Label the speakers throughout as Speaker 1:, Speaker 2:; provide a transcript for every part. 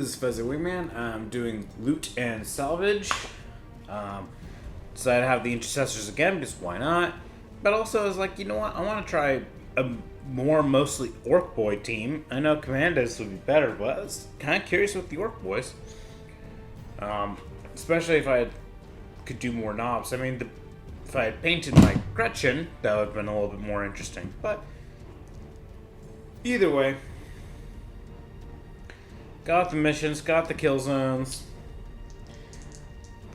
Speaker 1: is Fuzzy Wingman. I'm doing loot and salvage. Decided to have the Intercessors again, because why not? But also I was like, you know what? I want to try a more mostly Orc Boy team. I know Commandos would be better, but I was kind of curious with the Orc Boys. Especially if I could do more knobs. I mean, if I had painted my Gretchen, that would have been a little bit more interesting. But either way, got the missions, got the kill zones.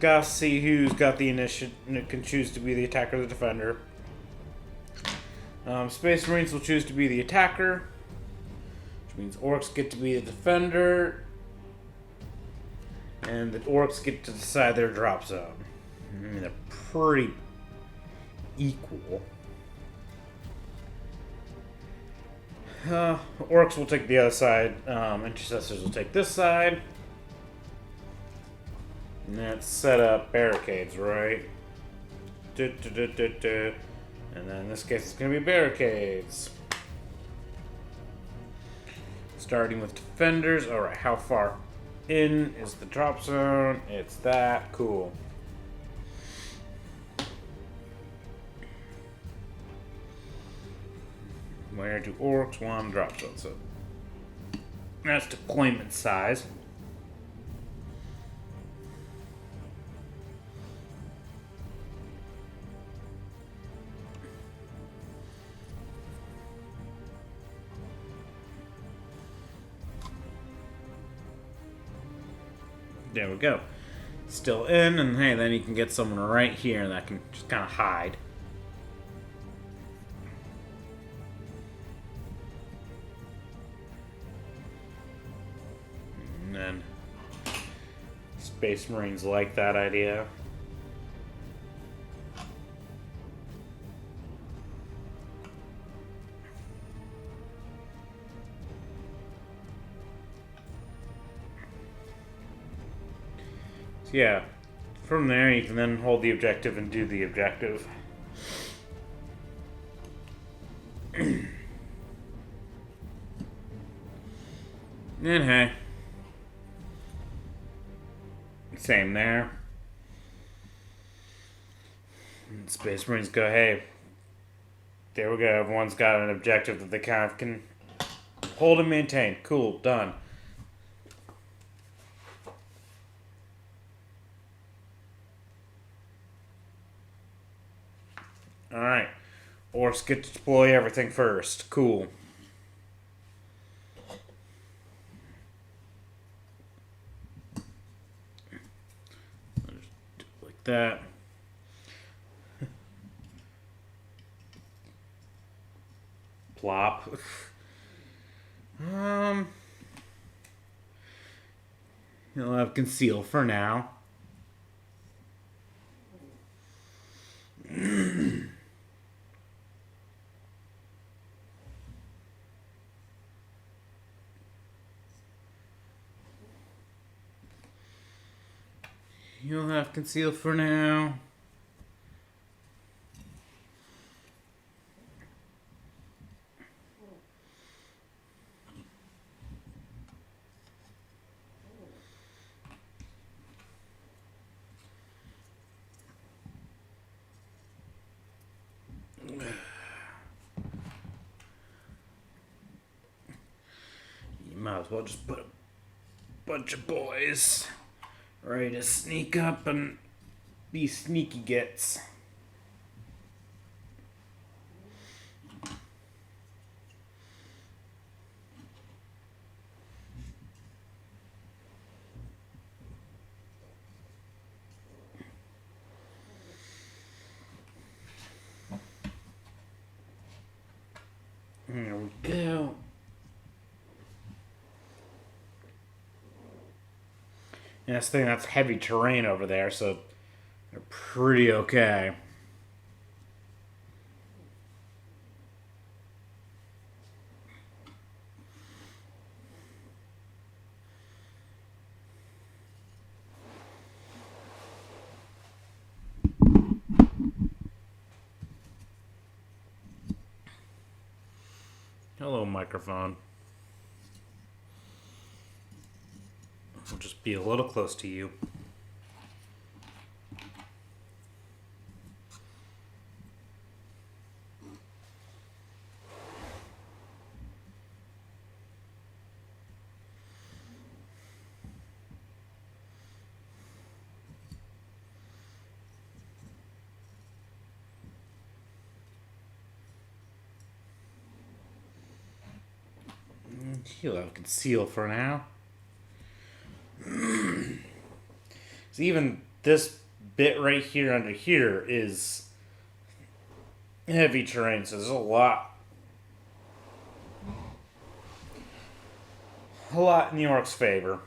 Speaker 1: Gotta see who's got the initiative, can choose to be the attacker or the defender. Space Marines will choose to be the attacker, which means Orks get to be the defender, and the Orks get to decide their drop zone. I mean, they're pretty equal. Orks will take the other side, Intercessors will take this side. And let's set up barricades, right? And then in this case, it's going to be barricades. Starting with defenders. Alright, how far in is the drop zone? It's that. Cool. Where do Orks want drop zone? So that's deployment size. There we go. Still in, and hey, then you can get someone right here that can just kind of hide. And then Space Marines like that idea. Yeah, from there you can then hold the objective and do the objective. And hey, same there. And Space Marines go, hey, there we go, everyone's got an objective that they kind of can hold and maintain. Cool, done. Alright. Orcs get to deploy everything first. Cool. I'll just do it like that. Plop. You'll have conceal for now. You'll have conceal for now. You might as well just put a bunch of boys ready to sneak up and be sneaky gets. There we go. And this thing, that's heavy terrain over there, so they're pretty okay. Hello, microphone. We'll just be a little close to you. He'll have conceal for now. So even this bit right here under here is heavy terrain, so there's a lot in the Orcs' favor.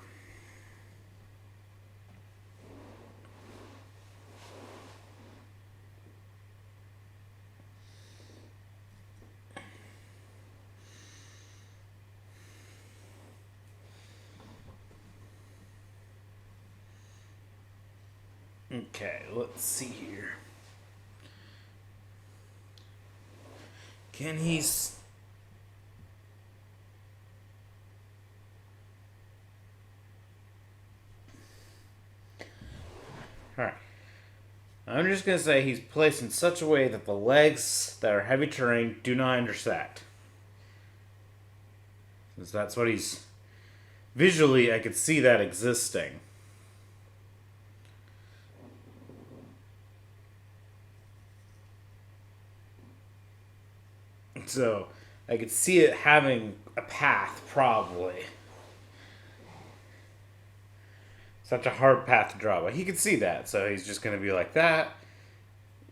Speaker 1: Okay, let's see here. Can he... Alright. I'm just going to say he's placed in such a way that the legs that are heavy terrain do not intersect. Since that's what he's... Visually, I could see that existing. So, I could see it having a path, probably. Such a hard path to draw, but he could see that, so he's just going to be like that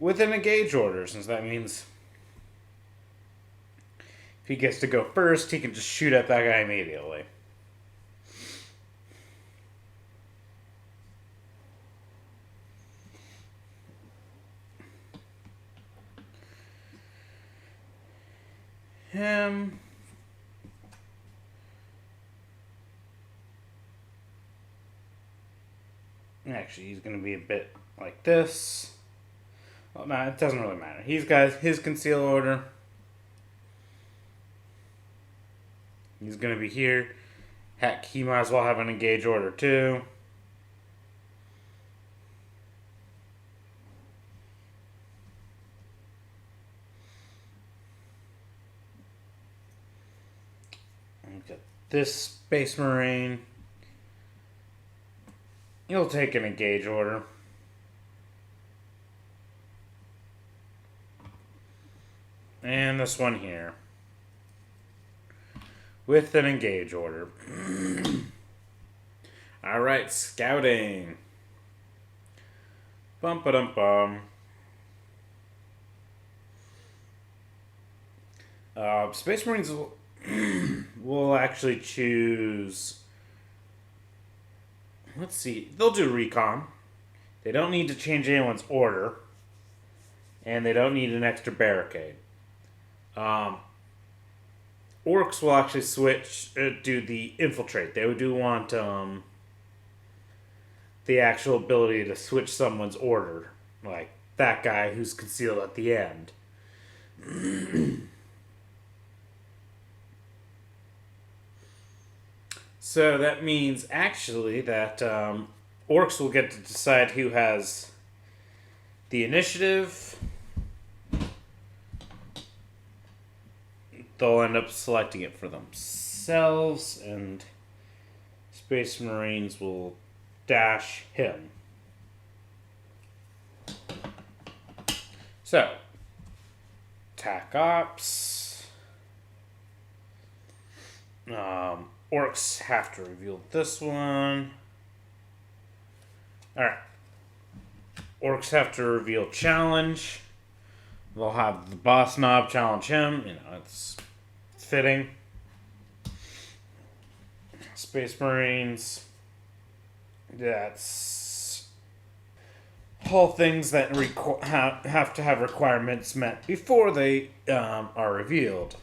Speaker 1: with an engage order, since that means if he gets to go first, he can just shoot at that guy immediately. Him. Actually, he's going to be a bit like this. Well, no, it doesn't really matter. He's got his conceal order. He's going to be here. Heck, he might as well have an engage order too. Got this Space Marine. He'll take an engage order. And this one here. With an engage order. Alright, scouting. Bum-ba-dum-bum. Space Marines will actually choose... Let's see. They'll do recon. They don't need to change anyone's order. And they don't need an extra barricade. Orks will actually switch, do the infiltrate. They do want the actual ability to switch someone's order. Like that guy who's concealed at the end. So that means actually that Orks will get to decide who has the initiative. They'll end up selecting it for themselves, and Space Marines will dash him. So, attack ops. Orks have to reveal this one. Alright. Orks have to reveal challenge. They'll have the boss knob challenge him. You know, it's fitting. Space Marines. That's all things that have to have requirements met before they are revealed.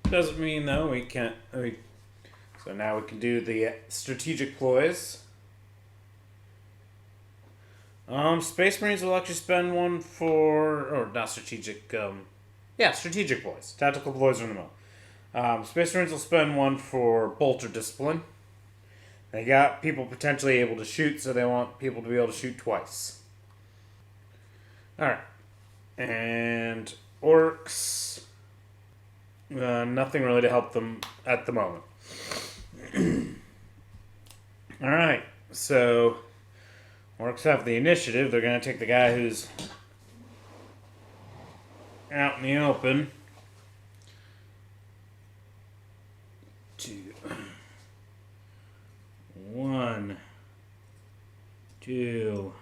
Speaker 1: Doesn't mean though we can't. So now we can do the strategic ploys. Space Marines will actually spend one for, or not strategic. Strategic ploys. Tactical ploys are in the middle. Space Marines will spend one for bolter discipline. They got people potentially able to shoot, so they want people to be able to shoot twice. Alright. And Orks. Nothing really to help them at the moment. Alright, so Orks have the initiative. They're going to take the guy who's out in the open. 1, 2,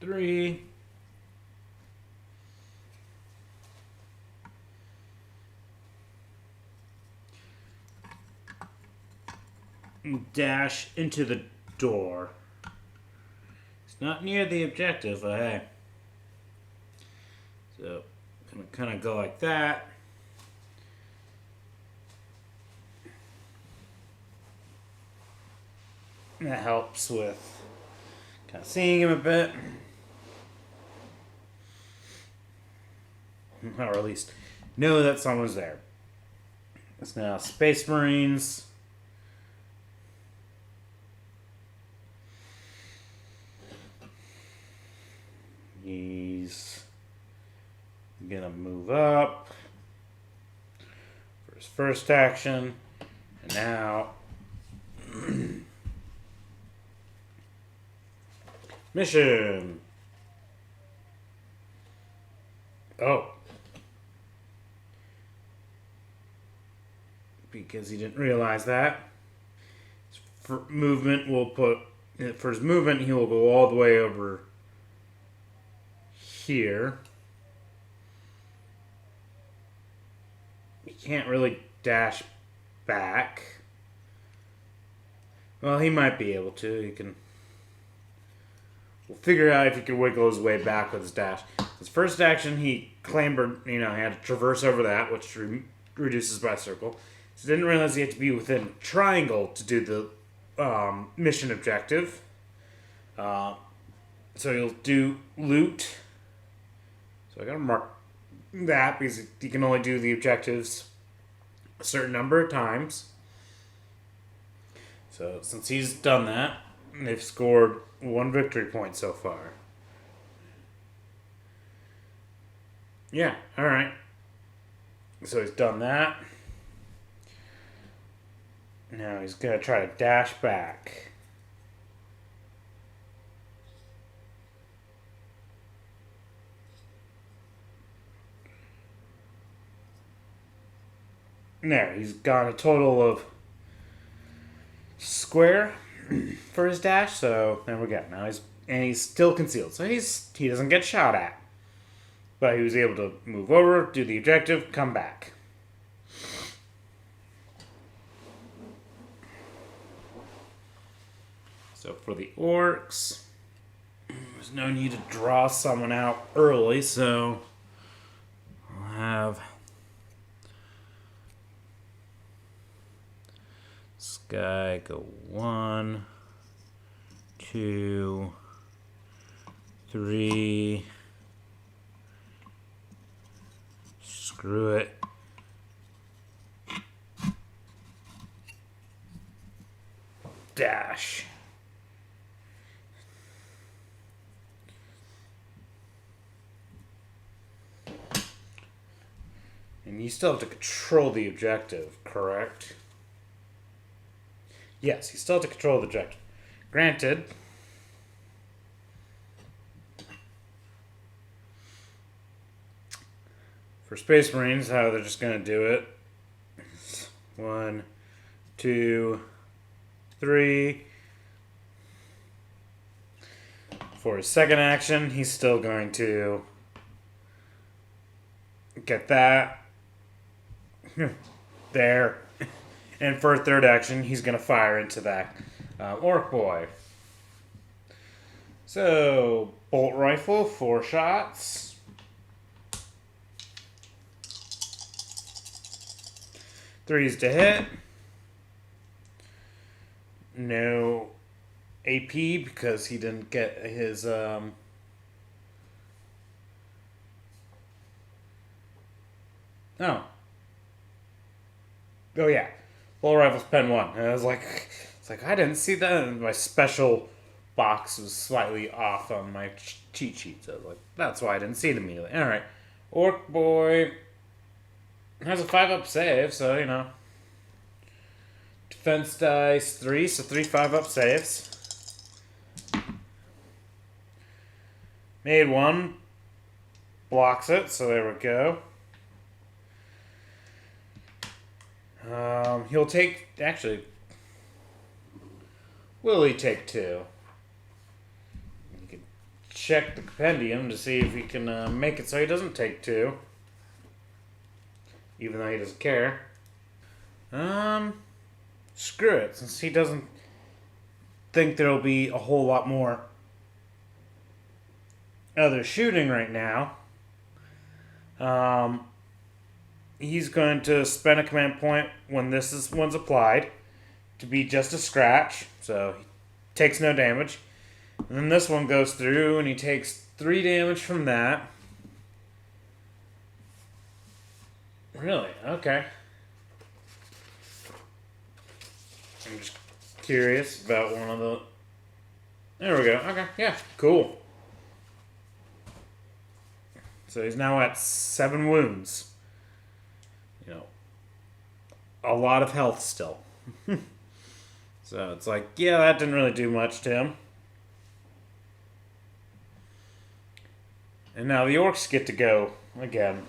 Speaker 1: 3. Dash into the door. It's not near the objective, but hey. So, gonna kind of go like that. That helps with kind of seeing him a bit. Or at least know that someone's there. It's now Space Marines. He's gonna move up for his first action. And now mission. Oh. Because he didn't realize that. For movement, for his movement, he will go all the way over here. He can't really dash back. Well, he might be able to. He can. We'll figure out if he can wiggle his way back with his dash. His first action, he clambered, he had to traverse over that, which reduces by circle. So didn't realize he had to be within triangle to do the mission objective. So he'll do loot. So I gotta mark that because he can only do the objectives a certain number of times. So since he's done that, they've scored 1 victory point so far. Yeah, alright. So he's done that. Now he's going to try to dash back. There, he's got a total of square for his dash, so there we go. Now he's still concealed, so he doesn't get shot at. But he was able to move over, do the objective, come back. So for the Orks, there's no need to draw someone out early, so I'll have this guy go 1, 2, 3. Screw it. Dash. And you still have to control the objective, correct? Yes, you still have to control the objective. Granted, for Space Marines, how they're just going to do it. 1, 2, 3. For his second action, he's still going to get that. There. And for a third action, he's going to fire into that Ork boy. So, bolt rifle, 4 shots. Threes to hit. No AP because he didn't get his the Oh. Oh, yeah. Full rifles pen 1. And I was like, I didn't see that. And my special box was slightly off on my cheat sheet. So I was like, that's why I didn't see it immediately. Alright. Orc boy has a 5-up save, so, you know. Defense dice 3, so 3 5-up saves. Made 1. Blocks it, so there we go. He'll take... Actually, will he take 2? You can check the compendium to see if he can make it so he doesn't take 2. Even though he doesn't care. Screw it, since he doesn't think there'll be a whole lot more other shooting right now. He's going to spend a command point when one's applied to be just a scratch, so he takes no damage. And then this one goes through and he takes 3 damage from that. Really? Okay. I'm just curious about one of the... There we go. Okay, yeah, cool. So he's now at 7 wounds. You know, a lot of health still. So it's like, yeah, that didn't really do much to him. And now the orcs get to go again.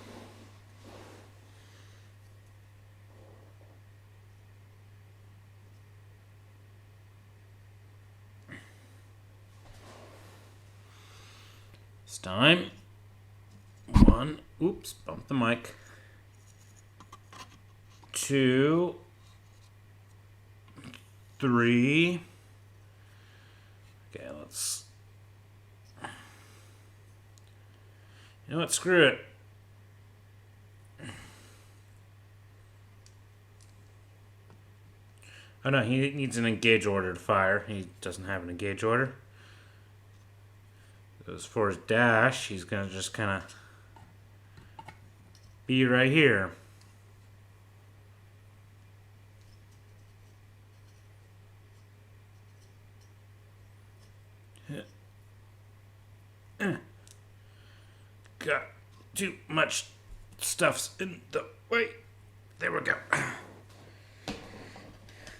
Speaker 1: This time, 1, oops, bumped the mic. 2, 3. Okay, let's... You know what? Screw it. Oh no, he needs an engage order to fire. He doesn't have an engage order. As for his dash, he's gonna just kind of be right here. Got too much stuff's in the way. There we go.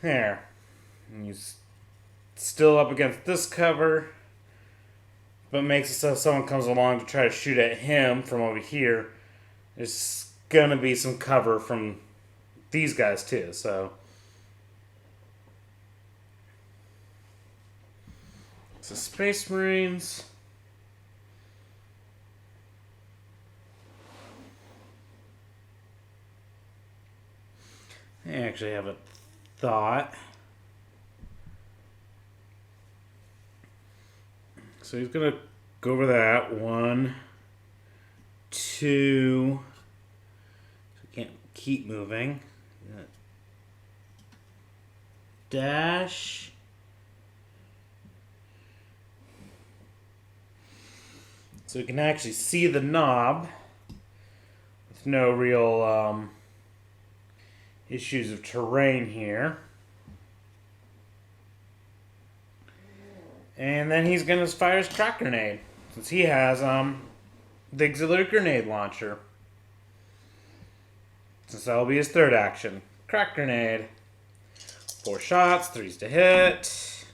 Speaker 1: There. And he's still up against this cover, but makes it so if someone comes along to try to shoot at him from over here, there's gonna be some cover from these guys too, so. So Space Marines. I actually have a thought. So he's gonna go over that. 1, 2. So he can't keep moving. Dash. So you can actually see the knob with no real issues of terrain here. And then he's going to fire his crack grenade, since he has the auxiliary grenade launcher. Since that'll be his third action. Crack grenade. 4 shots, 3s to hit.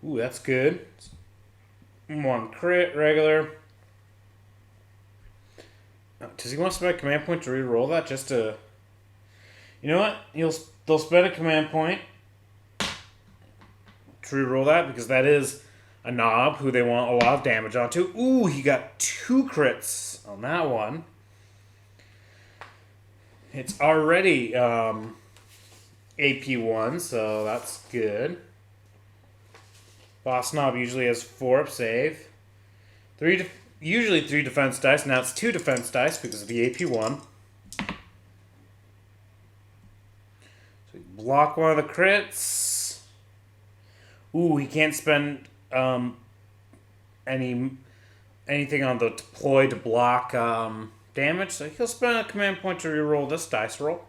Speaker 1: Ooh, that's good. 1 crit, regular. Does he want to spend a command point to reroll that just to... You know what? They'll spend a command point to reroll that because that is a knob who they want a lot of damage onto. Ooh, he got 2 crits on that one. It's already AP1, so that's good. Boss knob usually has 4-up save. Usually 3 defense dice. Now it's 2 defense dice because of the AP1. So we block one of the crits. Ooh, he can't spend anything on the deploy to block damage, so he'll spend a command point to reroll this dice roll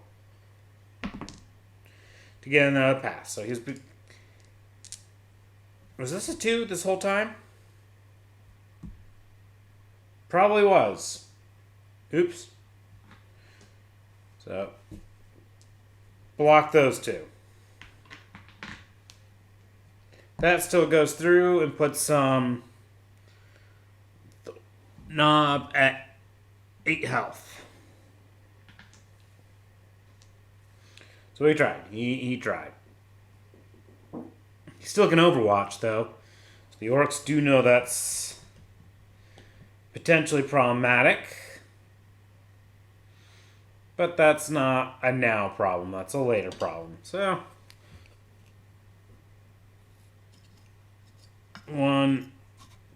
Speaker 1: to get another pass. So he's... Was this a 2 this whole time? Probably was. Oops. So, block those 2. That still goes through and puts some knob at 8 health. So he tried. He tried. He still can Overwatch, though. So the Orks do know that's potentially problematic. But that's not a now problem. That's a later problem. So, 1,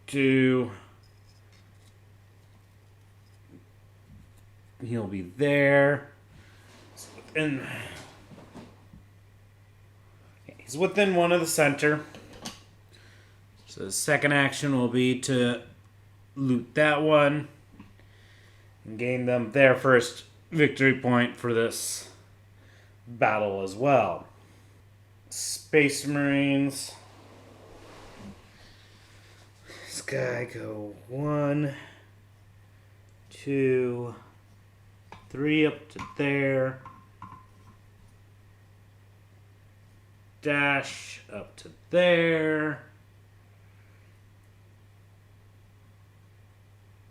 Speaker 1: 2. He'll be there. And he's within 1 of the center. So the second action will be to loot that one and gain them their first victory point for this battle as well. Space Marines. This guy go 1, 2, 3 up to there. Dash up to there.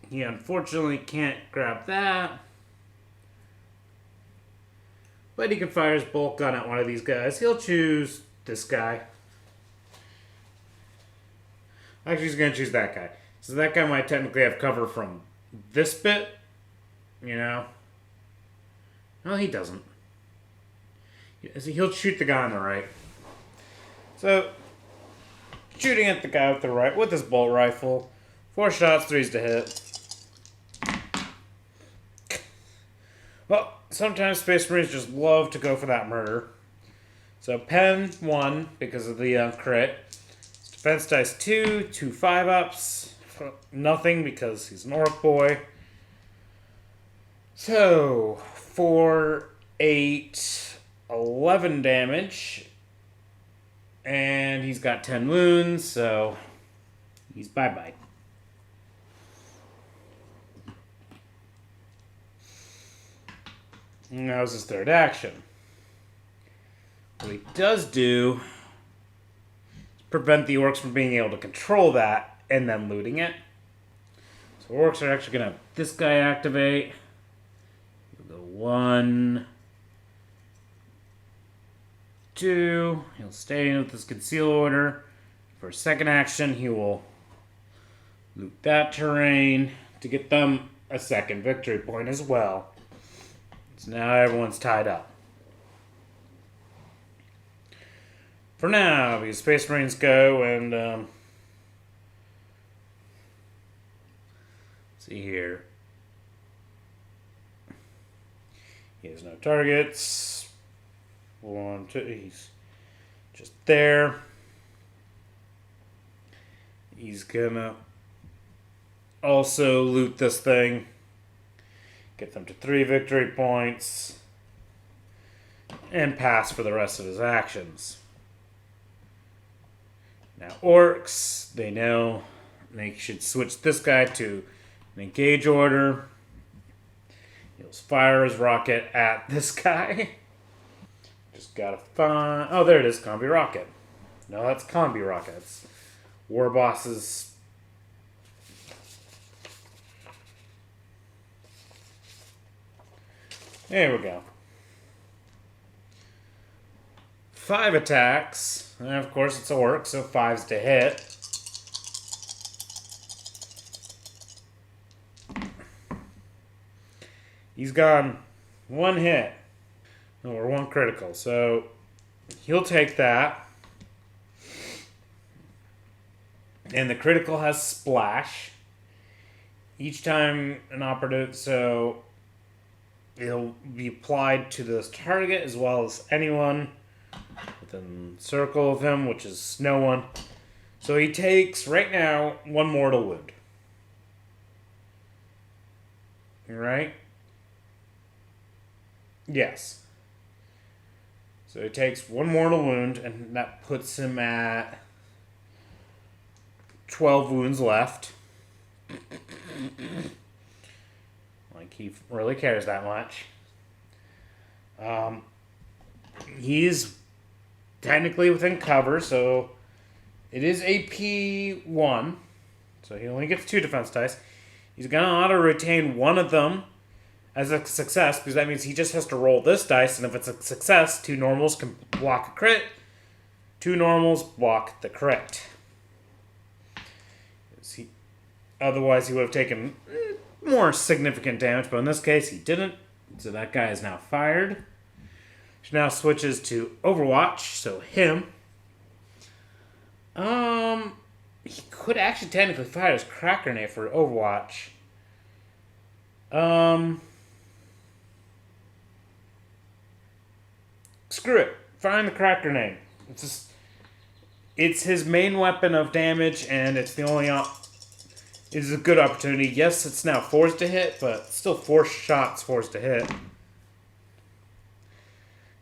Speaker 1: He unfortunately can't grab that. But he can fire his bolt gun at one of these guys. He'll choose this guy. Actually, he's going to choose that guy. So that guy might technically have cover from this bit. You know? No, he doesn't. He'll shoot the guy on the right. So, shooting at the guy with the right with his bolt rifle. 4 shots, 3s to hit. Well, sometimes Space Marines just love to go for that murder. So, Pen 1 because of the crit. Defense dice 2, 2 5-ups. Nothing because he's an Orc boy. So, 4, 8, 11 damage. And he's got 10 wounds, so he's bye-bye. And that was his third action. What he does do is prevent the Orcs from being able to control that and then looting it. So Orcs are actually going to have this guy activate. He'll go 1, 2. He'll stay in with his conceal order. For a second action, he will loot that terrain to get them a second victory point as well. So now everyone's tied up. For now, because Space Marines go and let's see here. He has no targets. 1, 2, he's just there. He's gonna also loot this thing. Get them to 3 victory points. And pass for the rest of his actions. Now Orcs, they know they should switch this guy to an engage order. He'll fire his rocket at this guy. Just gotta find... Oh, there it is, Kombi-rokkit. No, that's Kombi-rokkit. It's War Boss's... There we go. 5 attacks. And of course it's Orc, so 5's to hit. He's gone 1 hit. Or 1 critical. So he'll take that. And the critical has splash. Each time an operative, so it'll be applied to this target as well as anyone within the circle of him, which is no one. So he takes, right now, 1 mortal wound. right? Yes. So he takes one mortal wound, and that puts him at 12 wounds left. Like he really cares that much. He's technically within cover, so it is AP 1. So he only gets 2 defense dice. He's going to auto-retain one of them as a success, because that means he just has to roll this dice, and if it's a success, 2 normals can block a crit. 2 normals block the crit. Otherwise, he would have taken more significant damage, but in this case, he didn't. So that guy is now fired. Which now switches to Overwatch, so him. He could actually technically fire his crack grenade for Overwatch. Screw it. Firing the crack grenade. It's his main weapon of damage, and it's the only It's a good opportunity. Yes, it's now forced to hit, but still 4 shots forced to hit.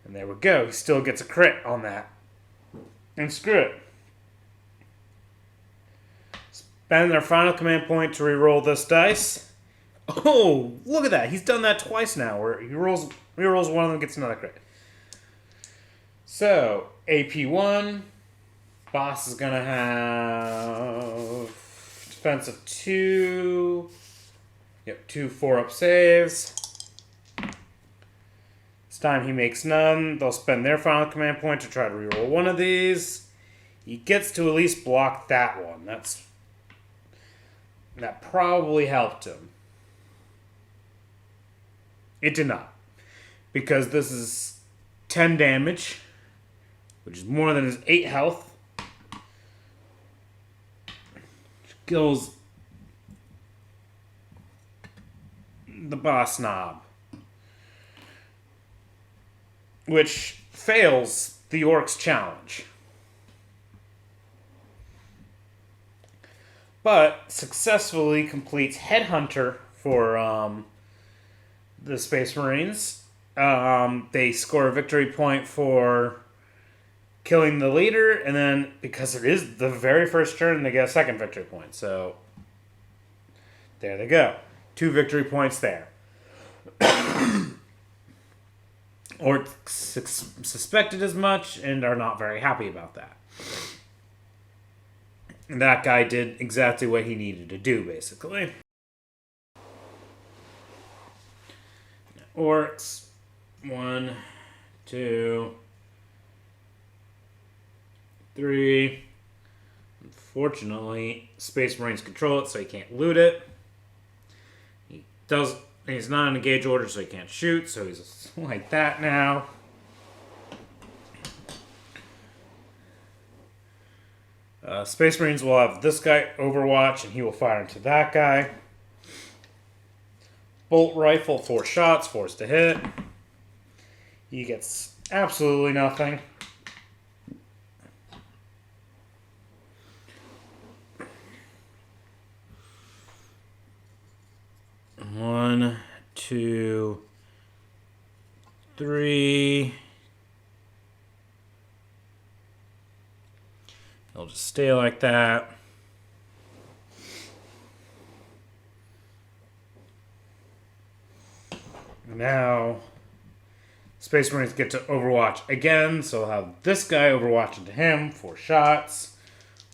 Speaker 1: And there we go. He still gets a crit on that. And screw it. Spend their final command point to reroll this dice. Oh, look at that. He's done that twice now, where he rerolls one of them, gets another crit. So, AP1. Boss is going to have defensive 2. Yep, 2 4-up saves. This time he makes none. They'll spend their final command point to try to reroll one of these. He gets to at least block that one. That probably helped him. It did not. Because this is 10 damage, which is more than his 8 health. Kills the boss knob, which fails the Orks challenge, but successfully completes Headhunter for the Space Marines. They score a victory point for killing the leader, and then because it is the very first turn, they get a second victory point. So there they go. 2 victory points there. Or suspected as much and are not very happy about that. And that guy did exactly what he needed to do, basically. Orks. 1, 2, 3. Unfortunately, Space Marines control it, so he can't loot it. He's not in engage order, so he can't shoot, so he's like that now. Space Marines will have this guy Overwatch, and he will fire into that guy. Bolt rifle, 4 shots, forced to hit. He gets absolutely nothing. One, 2, 3. He'll just stay like that. Now, Space Marines get to Overwatch again, so I'll have this guy Overwatch into him. 4 shots.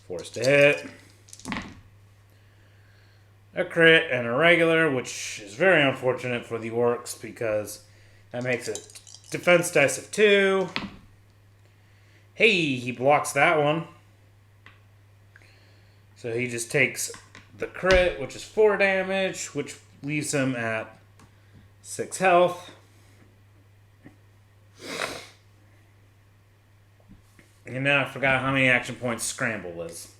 Speaker 1: Forced to hit. A crit and a regular, which is very unfortunate for the Orks because that makes it defense dice of 2. Hey, he blocks that one. So he just takes the crit, which is 4 damage, which leaves him at 6 health. And now I forgot how many action points Scramble is.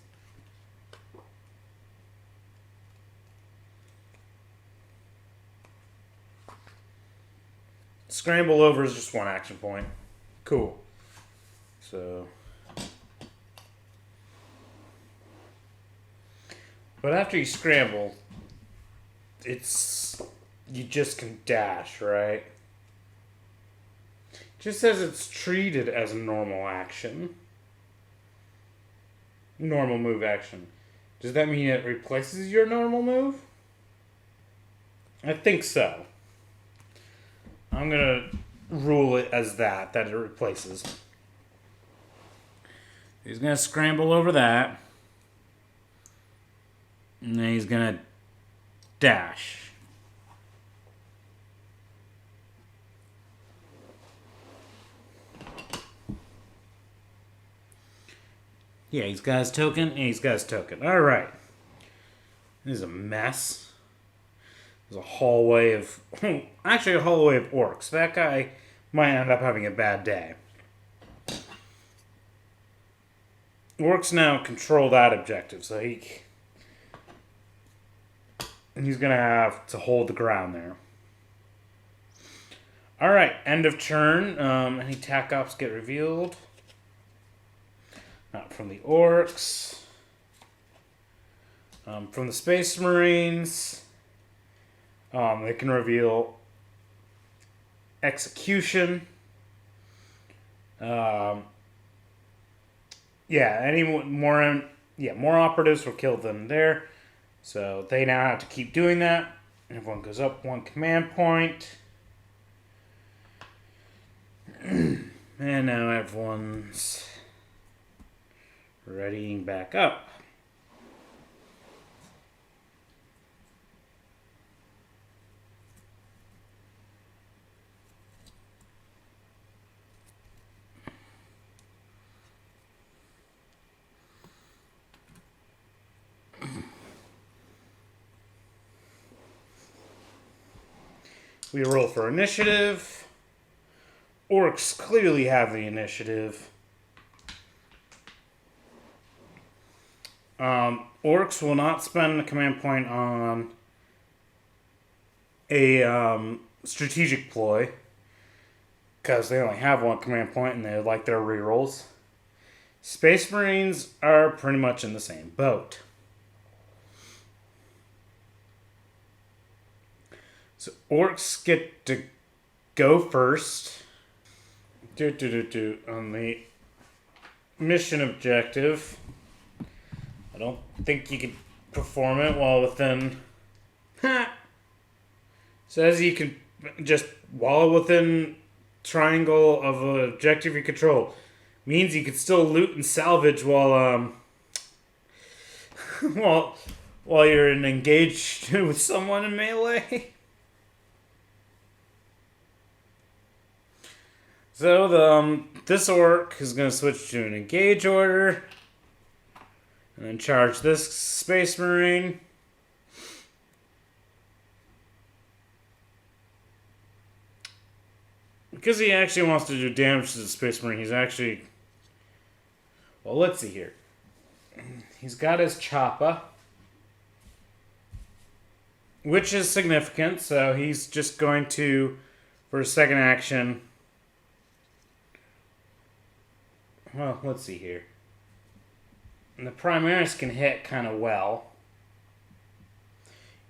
Speaker 1: Scramble over is just 1 action point. Cool. So. But after you scramble, it's you just can dash, right? Just says it's treated as a normal action. Normal move action. Does that mean it replaces your normal move? I think so. I'm gonna rule it as that it replaces. He's gonna scramble over that. And then he's gonna dash. Yeah, he's got his token, and he's got his token. Alright. This is a mess. There's a hallway of... actually, a hallway of orcs. That guy might end up having a bad day. Orcs now control that objective, so he's going to have to hold the ground there. Alright, end of turn. Any tac ops get revealed. Not from the Orks. From the Space Marines, they can reveal execution. More operatives were killed than there, so they now have to keep doing that. Everyone goes up one command point, and now everyone's readying back up. We roll for initiative. Orcs clearly have the initiative. Orcs will not spend a command point on a strategic ploy because they only have one command point and they like their rerolls. Space Marines are pretty much in the same boat. So Orcs get to go first. On the mission objective. I don't think you can perform it while within... Says you can just, while within triangle of an objective you control. Means you can still loot and salvage while while you're engaged with someone in melee. So this orc is going to switch to an engage order. And then charge this Space Marine. Because he actually wants to do damage to the Space Marine, he's actually... Well, let's see here. He's got his Choppa, which is significant, so he's just going to, for his second action... Well, let's see here. And the Primaris can hit kind of well.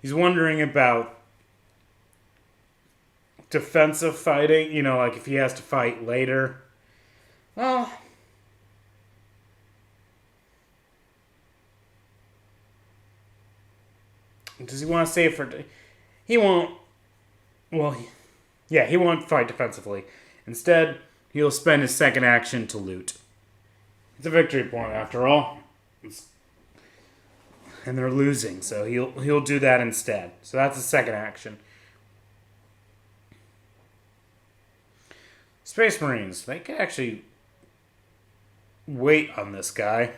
Speaker 1: He's wondering about defensive fighting, you know, like if he has to fight later. Well, does he want to save for... He won't... Well, yeah, he won't fight defensively. Instead, he'll spend his second action to loot. It's a victory point, after all. And they're losing, so he'll do that instead. So that's his second action. Space Marines, they can actually wait on this guy.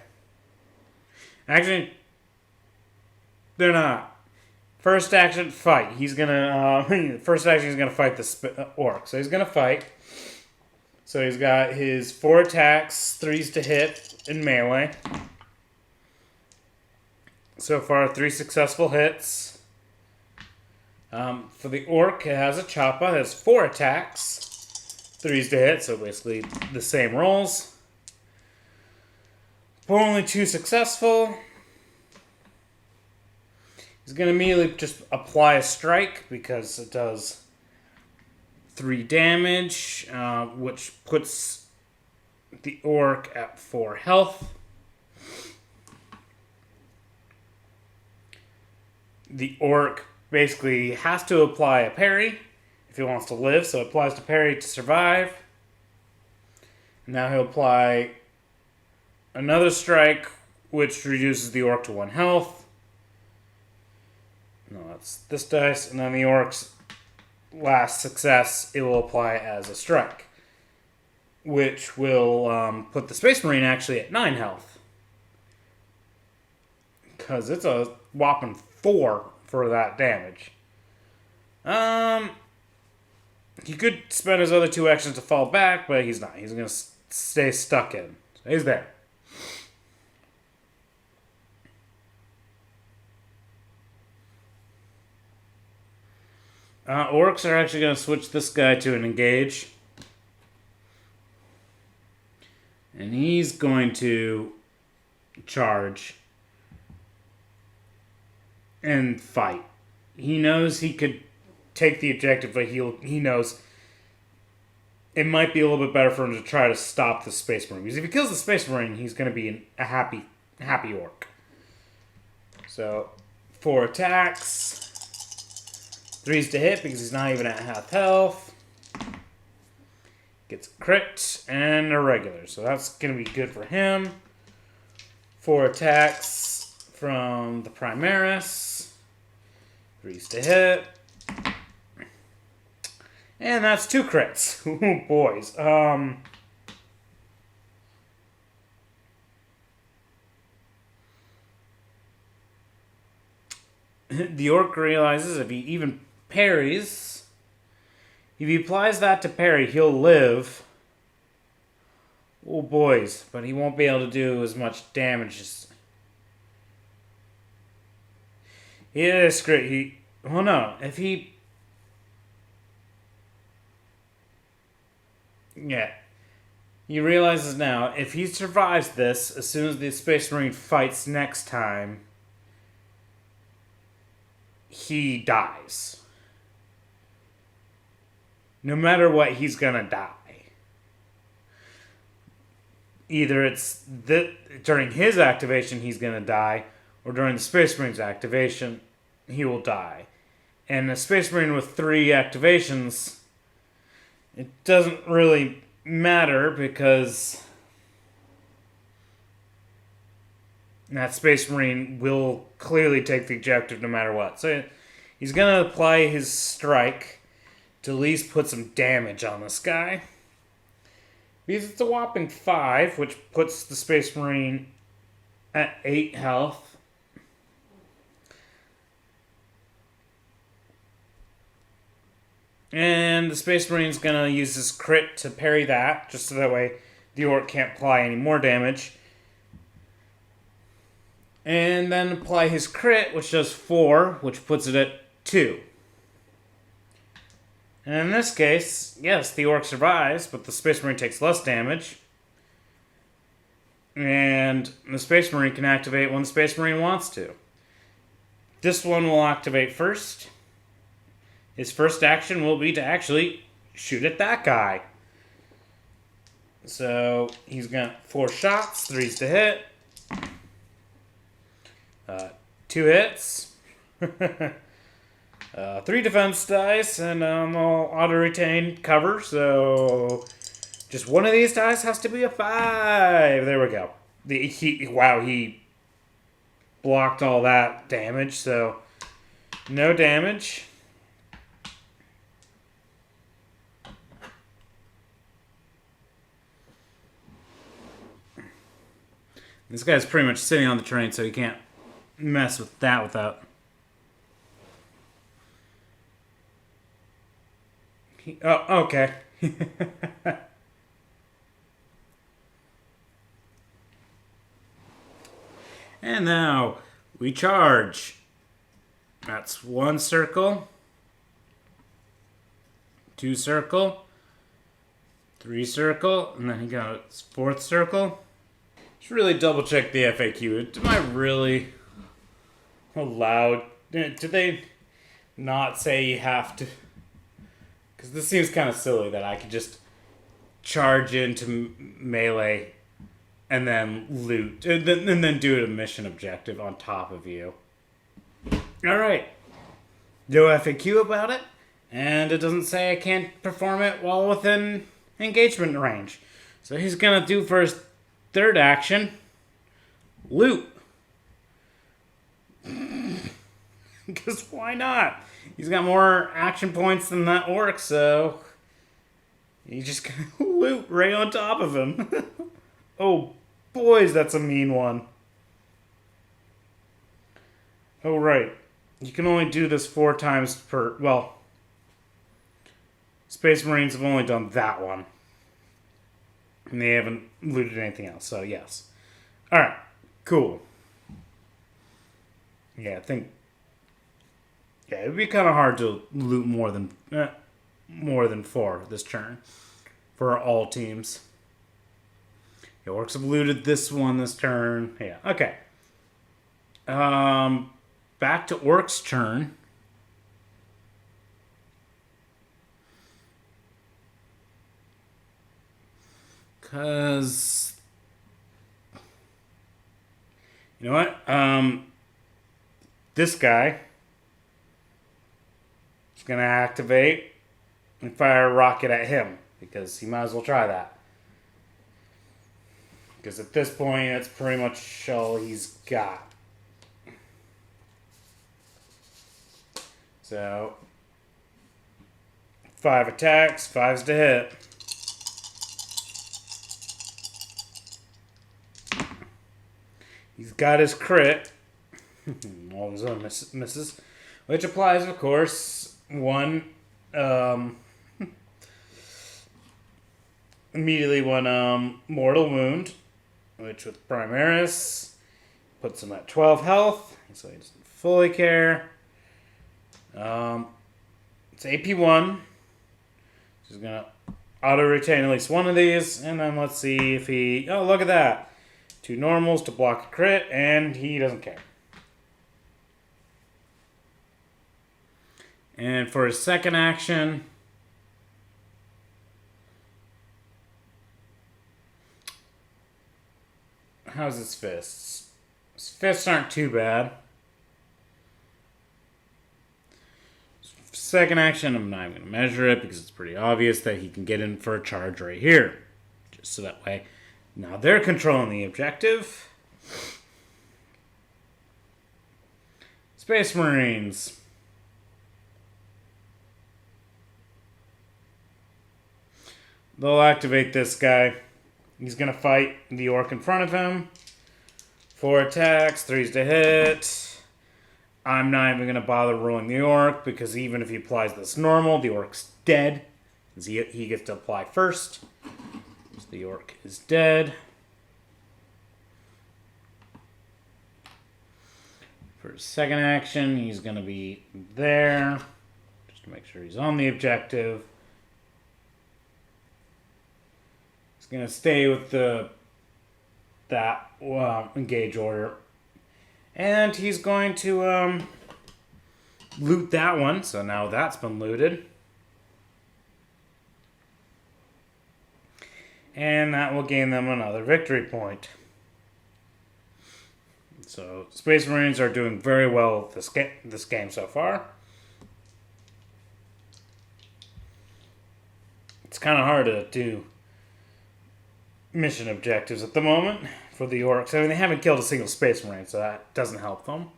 Speaker 1: Actually, they're not. First action, fight. He's gonna first action, he's gonna fight the orc. So he's gonna fight. So he's got his 4 attacks, 3s to hit in melee. So far, 3 successful hits. For the orc, it has a Choppa. It has 4 attacks, 3s to hit. So basically the same rolls. But only 2 successful. He's going to immediately just apply a strike because it does 3 damage, which puts the orc at 4 health. The orc basically has to apply a parry if he wants to live, so it applies to parry to survive. Now he'll apply another strike, which reduces the orc to 1 health. No, that's this dice, and then the orc's last success, it will apply as a strike, which will put the Space Marine actually at 9 health. Because it's a whopping 4 for that damage. He could spend his other 2 actions to fall back, but he's not. He's going to stay stuck in. So he's there. Orcs are actually going to switch this guy to an engage. And he's going to charge and fight. He knows he could take the objective, but he knows it might be a little bit better for him to try to stop the Space Marine. Because if he kills the Space Marine, he's going to be a happy orc. So, 4 attacks. 3's to hit because he's not even at half health. Gets a crit and a regular. So that's going to be good for him. 4 attacks from the Primaris. 3's to hit. And that's 2 crits. Ooh, boys. The orc realizes if he even parries, if he applies that to parry, he'll live. Oh, boys. But he won't be able to do as much damage as... Yeah, it's great. Oh, no. If he... Yeah. He realizes now, if he survives this, as soon as the Space Marine fights next time, he dies. No matter what, he's gonna die. Either it's during his activation he's gonna die, or during the Space Marine's activation he will die. And a Space Marine with 3 activations, it doesn't really matter because that Space Marine will clearly take the objective no matter what. So he's gonna apply his strike to at least put some damage on this guy. Because it's a whopping 5, which puts the Space Marine at 8 health. And the Space Marine's gonna use his crit to parry that, just so that way the orc can't apply any more damage. And then apply his crit, which does 4, which puts it at 2. And in this case, yes, the orc survives, but the Space Marine takes less damage. And the Space Marine can activate when the Space Marine wants to. This one will activate first. His first action will be to actually shoot at that guy. So he's got 4 shots, 3's to hit. 2 hits. 3 defense dice, and I'll auto-retain cover, so just one of these dice has to be a 5. There we go. He blocked all that damage, so no damage. This guy's pretty much sitting on the train, so he can't mess with that without... Oh, okay. And now we charge. That's 1 circle, 2 circle, 3 circle, and then he goes 4th circle. Just really double check the FAQ. Am I really allowed Did they not say you have to? Because this seems kind of silly that I could just charge into melee and then loot, and then do a mission objective on top of you. Alright. No FAQ about it, and it doesn't say I can't perform it while within engagement range. So he's gonna do for his third action, loot. Because why not? He's got more action points than that orc, so he's just gonna loot right on top of him. Oh, boys, that's a mean one. Oh, right. You can only do this 4 times per... Well, Space Marines have only done that one. And they haven't looted anything else, so yes. Alright, cool. Yeah, I think... Yeah, it would be kind of hard to loot more than 4 this turn for all teams. The Orks have looted this one this turn. Yeah, okay. Back to Orks' turn. Because... You know what? This guy is going to activate and fire a rocket at him. Because he might as well try that. Because at this point, that's pretty much all he's got. So, 5 attacks, 5's to hit. He's got his crit. All his other misses. Which applies, of course, 1, immediately 1, mortal wound. Which with Primaris, puts him at 12 health. So he doesn't fully care. It's AP1. He's going to auto-retain at least one of these. And then let's see if he... Oh, look at that. 2 normals to block a crit. And he doesn't care. And for his second action... How's his fists? His fists aren't too bad. Second action, I'm not even going to measure it because it's pretty obvious that he can get in for a charge right here. Just so that way. Now they're controlling the objective. Space Marines. They'll activate this guy. He's going to fight the orc in front of him. 4 attacks, 3's to hit. I'm not even going to bother rolling the orc because even if he applies this normal, the orc's dead. Because he gets to apply first. So the orc is dead. For his second action, he's going to be there. Just to make sure he's on the objective. Going to stay with that engage order, and he's going to loot that one. So now that's been looted, and that will gain them another victory point. So Space Marines are doing very well this game so far. It's kind of hard to do mission objectives at the moment for the Orks. I mean, they haven't killed a single Space Marine, so that doesn't help them.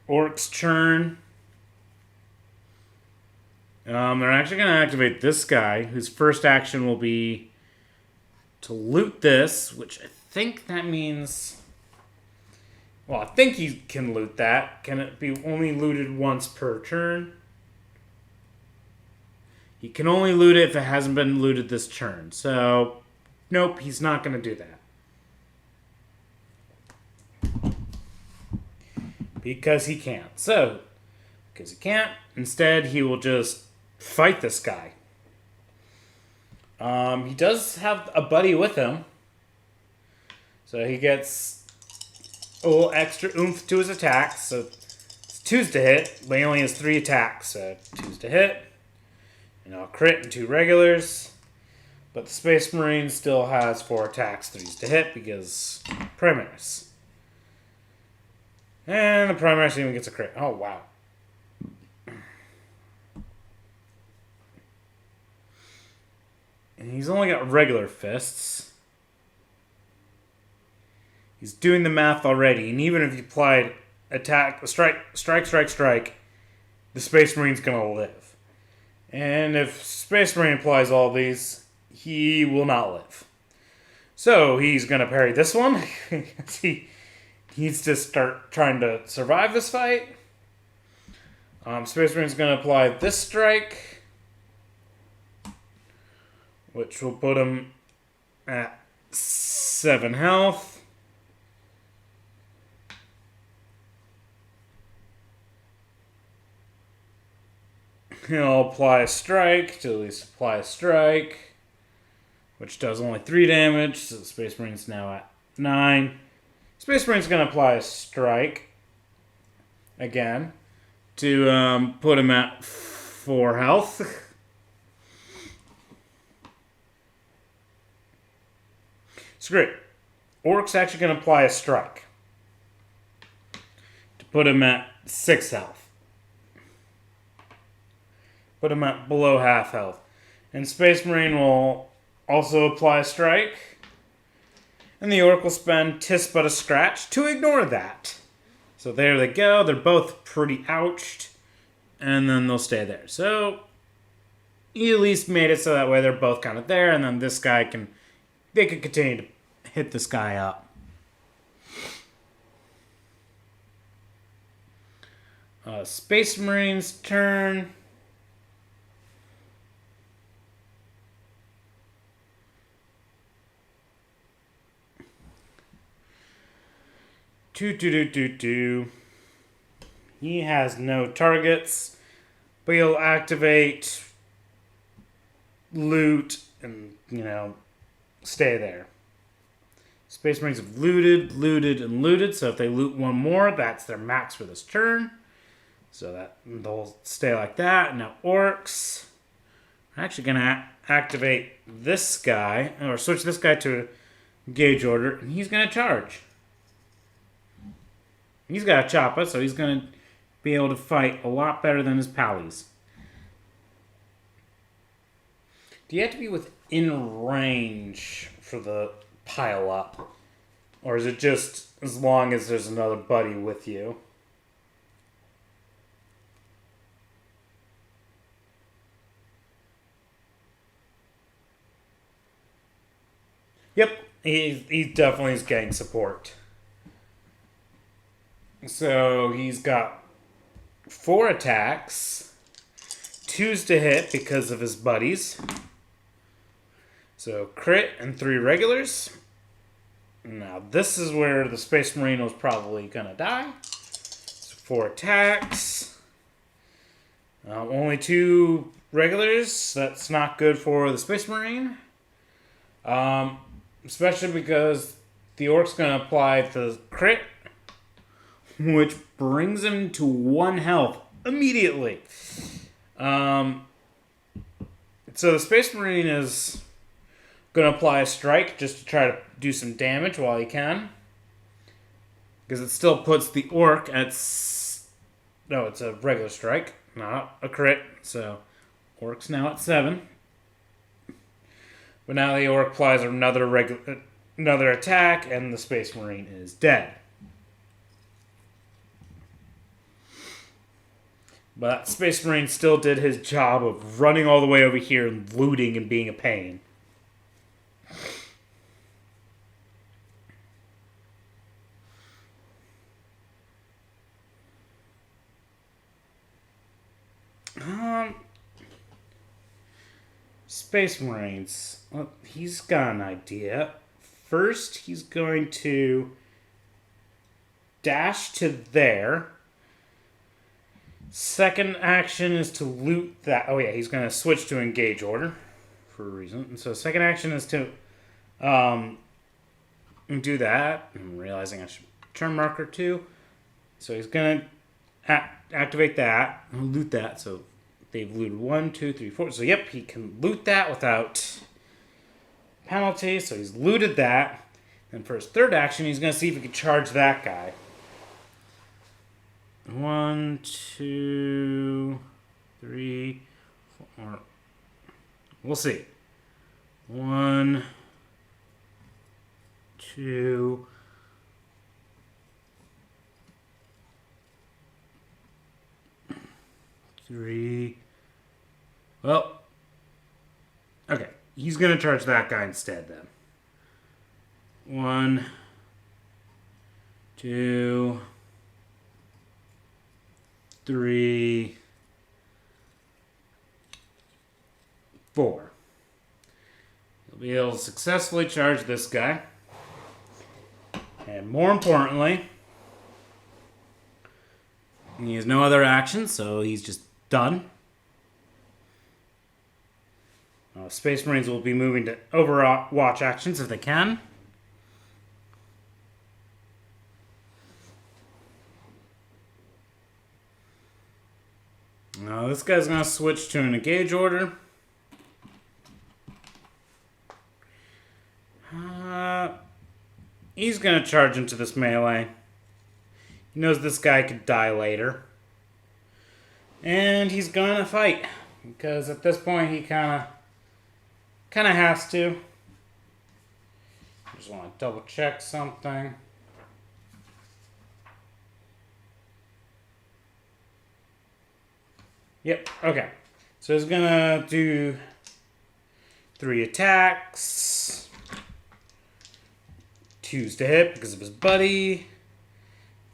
Speaker 1: Orks turn. They're actually going to activate this guy, whose first action will be to loot this, which I think that means... Well, I think he can loot that. Can it be only looted once per turn? He can only loot it if it hasn't been looted this turn. So, nope, he's not going to do that. Because he can't. So, because he can't, instead he will just fight this guy. He does have a buddy with him. So he gets a little extra oomph to his attacks. So it's 2s to hit, but he only has 3 attacks. So 2s to hit. And I'll crit and 2 regulars. But the Space Marine still has 4 attacks, 3s to hit because Primaris. And the Primaris even gets a crit. Oh, wow. And he's only got regular fists. He's doing the math already. And even if you applied attack, strike, the Space Marine's going to live. And if Space Marine applies all these, he will not live. So he's going to parry this one. He needs to start trying to survive this fight. Space Marine's going to apply this strike, which will put him at 7 health. He'll apply a strike to at least apply a strike, which does only 3 damage, so the Space Marine's now at 9. Space Marine's going to apply a strike again to put him at 4 health. So great. Ork's actually going to apply a strike to put him at 6 health. Put him at below half health. And Space Marine will also apply a strike. And the Ork will spend Tis But a Scratch to ignore that. So there they go. They're both pretty ouched. And then they'll stay there. So he at least made it so that way they're both kind of there. And then this guy they can continue to hit this guy up. Space Marine's turn. He has no targets, but he'll activate loot and, stay there. Space Marines have looted, and looted, so if they loot one more, that's their max for this turn. So that they'll stay like that. Now Orks are actually going to activate this guy, or switch this guy to Gauge Order, and he's going to charge. He's got a Choppa, so he's going to be able to fight a lot better than his pallies. Do you have to be within range for the pile up? Or is it just as long as there's another buddy with you? Yep, he definitely is getting support. So he's got 4 attacks, 2s to hit because of his buddies. So crit and 3 regulars. Now this is where the Space Marine was probably going to die. So 4 attacks. Only 2 regulars. That's not good for the Space Marine. Especially because the Orc's going to apply the crit, which brings him to 1 health immediately. So the Space Marine is going to apply a strike just to try to do some damage while he can. Because it still puts the Ork at... No, it's a regular strike, not a crit. So Ork's now at 7. But now the Ork applies another attack, and the Space Marine is dead. But Space Marine still did his job of running all the way over here and looting and being a pain. Space Marines. Well, he's got an idea. First, he's going to dash to there. Second action is to loot that. Oh, yeah, he's going to switch to Engage Order for a reason. And so second action is to do that. I'm realizing I should turn marker 2. So he's going to activate that. I'll loot that. So they've looted 1, 2, 3, 4. So yep, he can loot that without penalty. So he's looted that. And for his third action, he's going to see if he can charge that guy. 1, 2, 3, 4. We'll see. 1, 2. 3. Well, okay. He's going to charge that guy instead then. 1, 2, 3, 4. He'll be able to successfully charge this guy. And more importantly, he has no other action, so he's just done. Space Marines will be moving to Overwatch actions if they can. Now this guy's going to switch to an engage order. He's going to charge into this melee. He knows this guy could die later. And he's going to fight. Because at this point he kind of has to. Just want to double check something. Yep, okay. So he's going to do 3 attacks. 2's to hit because of his buddy.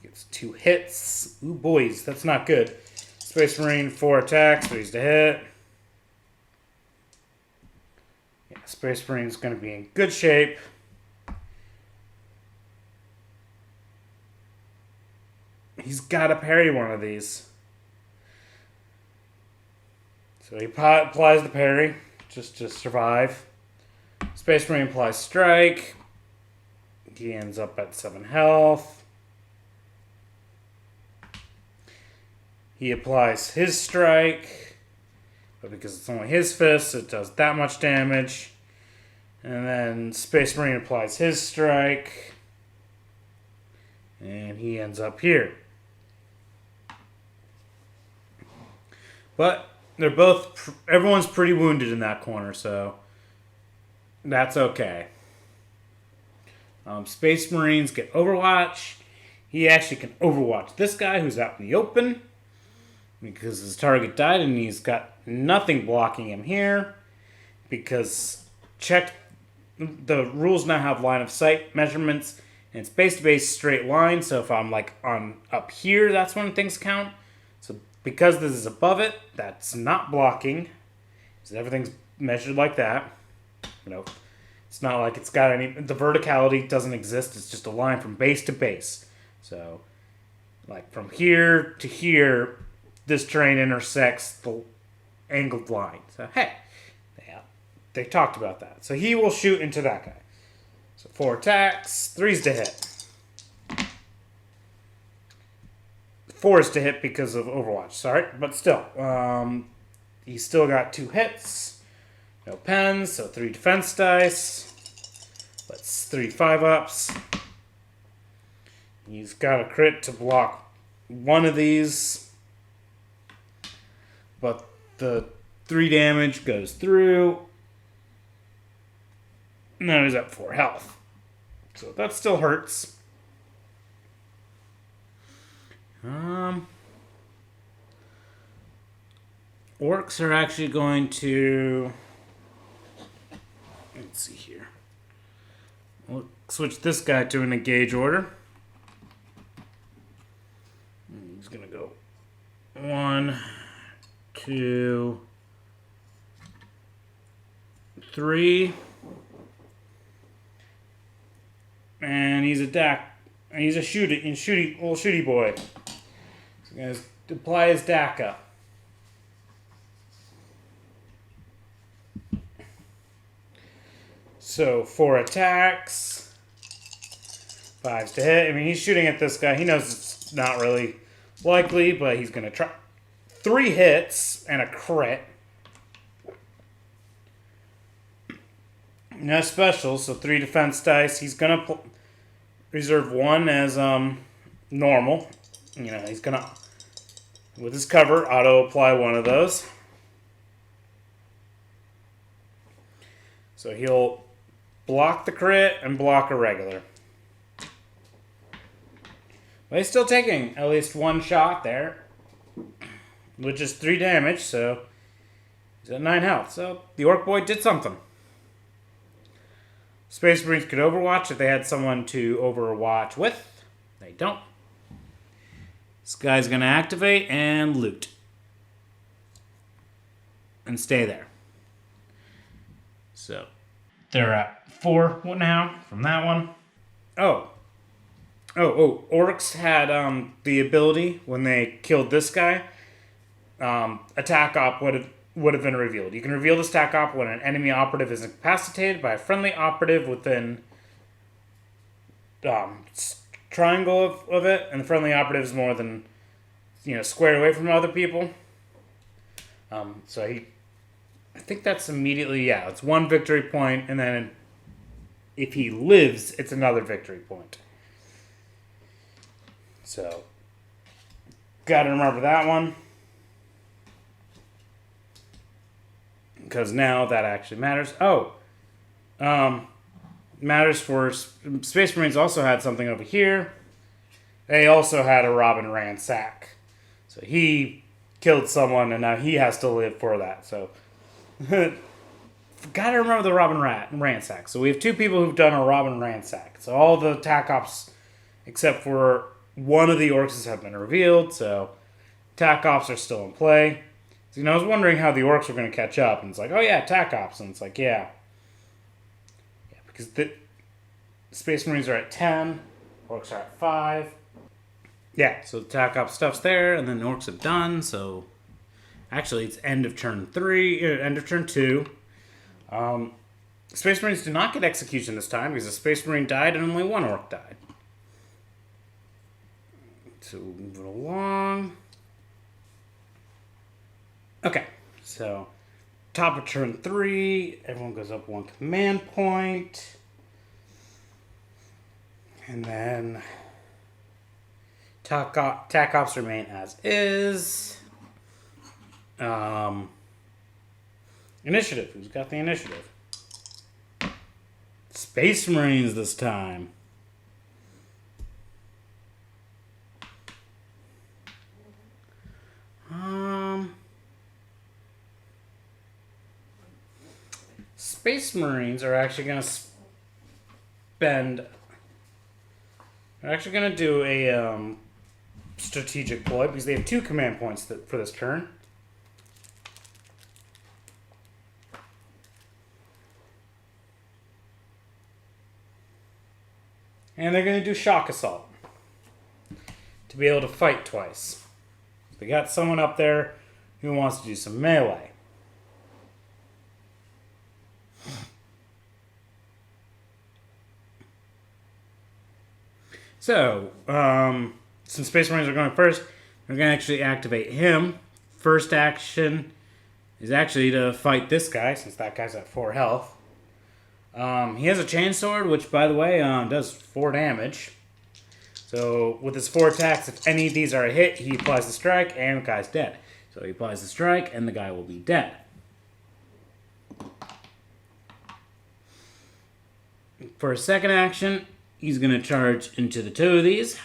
Speaker 1: Gets 2 hits. Ooh, boys, that's not good. Space Marine, 4 attacks, 3's to hit. Yeah, Space Marine's going to be in good shape. He's got to parry one of these. So he applies the parry just to survive. Space Marine applies strike. He ends up at 7 health. He applies his strike. But because it's only his fist, it does that much damage. And then Space Marine applies his strike. And he ends up here. But they're both... everyone's pretty wounded in that corner, so... that's okay. Space Marines get Overwatch. He actually can Overwatch this guy who's out in the open. Because his target died and he's got nothing blocking him here. Because check... the rules now have line of sight measurements. And it's base-to-base straight line. So if I'm like on up here, that's when things count. So because this is above it, that's not blocking. So everything's measured like that. You know, it's not like it's got any... the verticality doesn't exist. It's just a line from base to base. So, like from here to here, this terrain intersects the angled line. So, hey, yeah, they talked about that. So he will shoot into that guy. So 4 attacks, 3's to hit. 4 is to hit because of Overwatch, sorry. But still, he's still got 2 hits. No pens, so 3 defense dice. That's 3 5-ups. He's got a crit to block one of these. But the 3 damage goes through. Now he's at 4 health. So that still hurts. Orks are actually going to... let's see here. We'll switch this guy to an engage order. He's going to go 1, 2, 3. And he's a shooty boy. So he's going to apply his DACA. So 4 attacks. 5s to hit. I mean, he's shooting at this guy. He knows it's not really likely, but he's going to try. 3 hits and a crit. No special, so 3 defense dice. He's going to reserve 1 as normal. You know, he's going to, with his cover, auto-apply 1 of those. So he'll block the crit and block a regular. But he's still taking at least 1 shot there, which is 3 damage, so he's at 9 health. So the Orc boy did something. Space Marines could Overwatch if they had someone to Overwatch with. They don't. This guy's going to activate and loot. And stay there. So they're at 4 now from that one. Orks had the ability when they killed this guy. Attack op would have been revealed. You can reveal this attack op when an enemy operative is incapacitated by a friendly operative within triangle of it, and the friendly operative is more than squared away from other people. I think that's immediately, it's 1 victory point, and then if he lives, it's another victory point. So, gotta remember that one. Because now that actually matters. Matters for Space Marines also had something over here. They also had a Robin Ransack. So he killed someone, and now he has to live for that. So, gotta remember the Robin Ransack. So we have 2 people who've done a Robin Ransack. So all the attack ops, except for one of the Orcs, have been revealed. So attack ops are still in play. So, I was wondering how the Orcs were going to catch up. And it's like, oh yeah, attack ops. And it's like, yeah, because the Space Marines are at 10. Orcs are at 5. Yeah, so the attack ops stuff's there. And then the Orcs have done. So actually, it's end of turn 3, end of turn 2. Space Marines did not get execution this time because a Space Marine died and only 1 Orc died. So moving along. Okay, so top of turn 3, everyone goes up 1 command point. And then attack ops remain as is. Initiative. Who's got the initiative? Space Marines this time. Space Marines are actually going to spend... They're actually going to do a strategic ploy because they have 2 command points for this turn. And they're going to do shock assault to be able to fight twice. They got someone up there who wants to do some melee. So, since Space Marines are going first, we're going to actually activate him. First action is actually to fight this guy, since that guy's at 4 health. He has a chainsword, which, by the way, does 4 damage. So, with his 4 attacks, if any of these are a hit, he applies the strike, and the guy's dead. So, he applies the strike, and the guy will be dead. For his second action, he's going to charge into the 2 of these.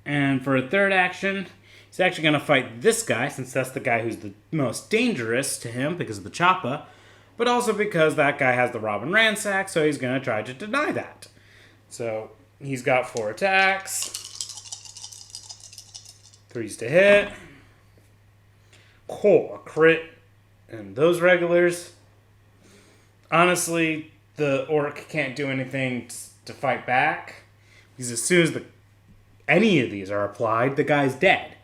Speaker 1: And for a third action, he's actually going to fight this guy, since that's the guy who's the most dangerous to him because of the Choppa, but also because that guy has the Robin Ransack, so he's going to try to deny that. So he's got 4 attacks. 3s to hit. A crit. And those regulars. Honestly, the Orc can't do anything to fight back, because as soon as any of these are applied, the guy's dead.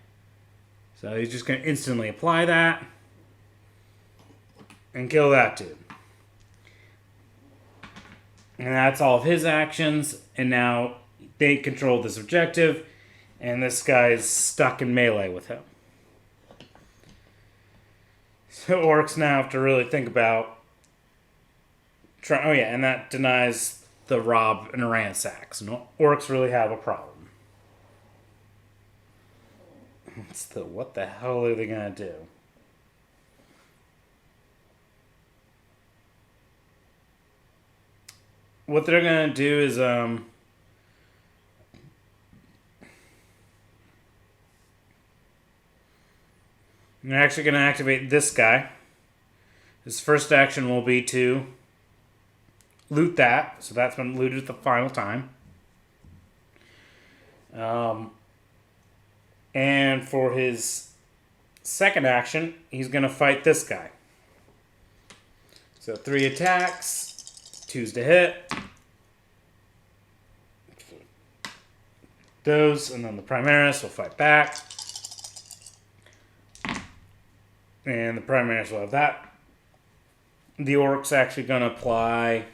Speaker 1: So he's just going to instantly apply that and kill that dude. And that's all of his actions. And now they control this objective. And this guy's stuck in melee with him. So Orks now have to really think about... oh yeah, and that denies the rob and ransack. So Orks really have a problem. What the hell are they going to do? What they're going to do is... they're actually going to activate this guy. His first action will be to loot that. So that's been looted the final time. And for his second action, he's going to fight this guy. So 3 attacks, 2's to hit. Those, and then the Primaris will fight back. And the Primaris will have that. The Orc's actually going to apply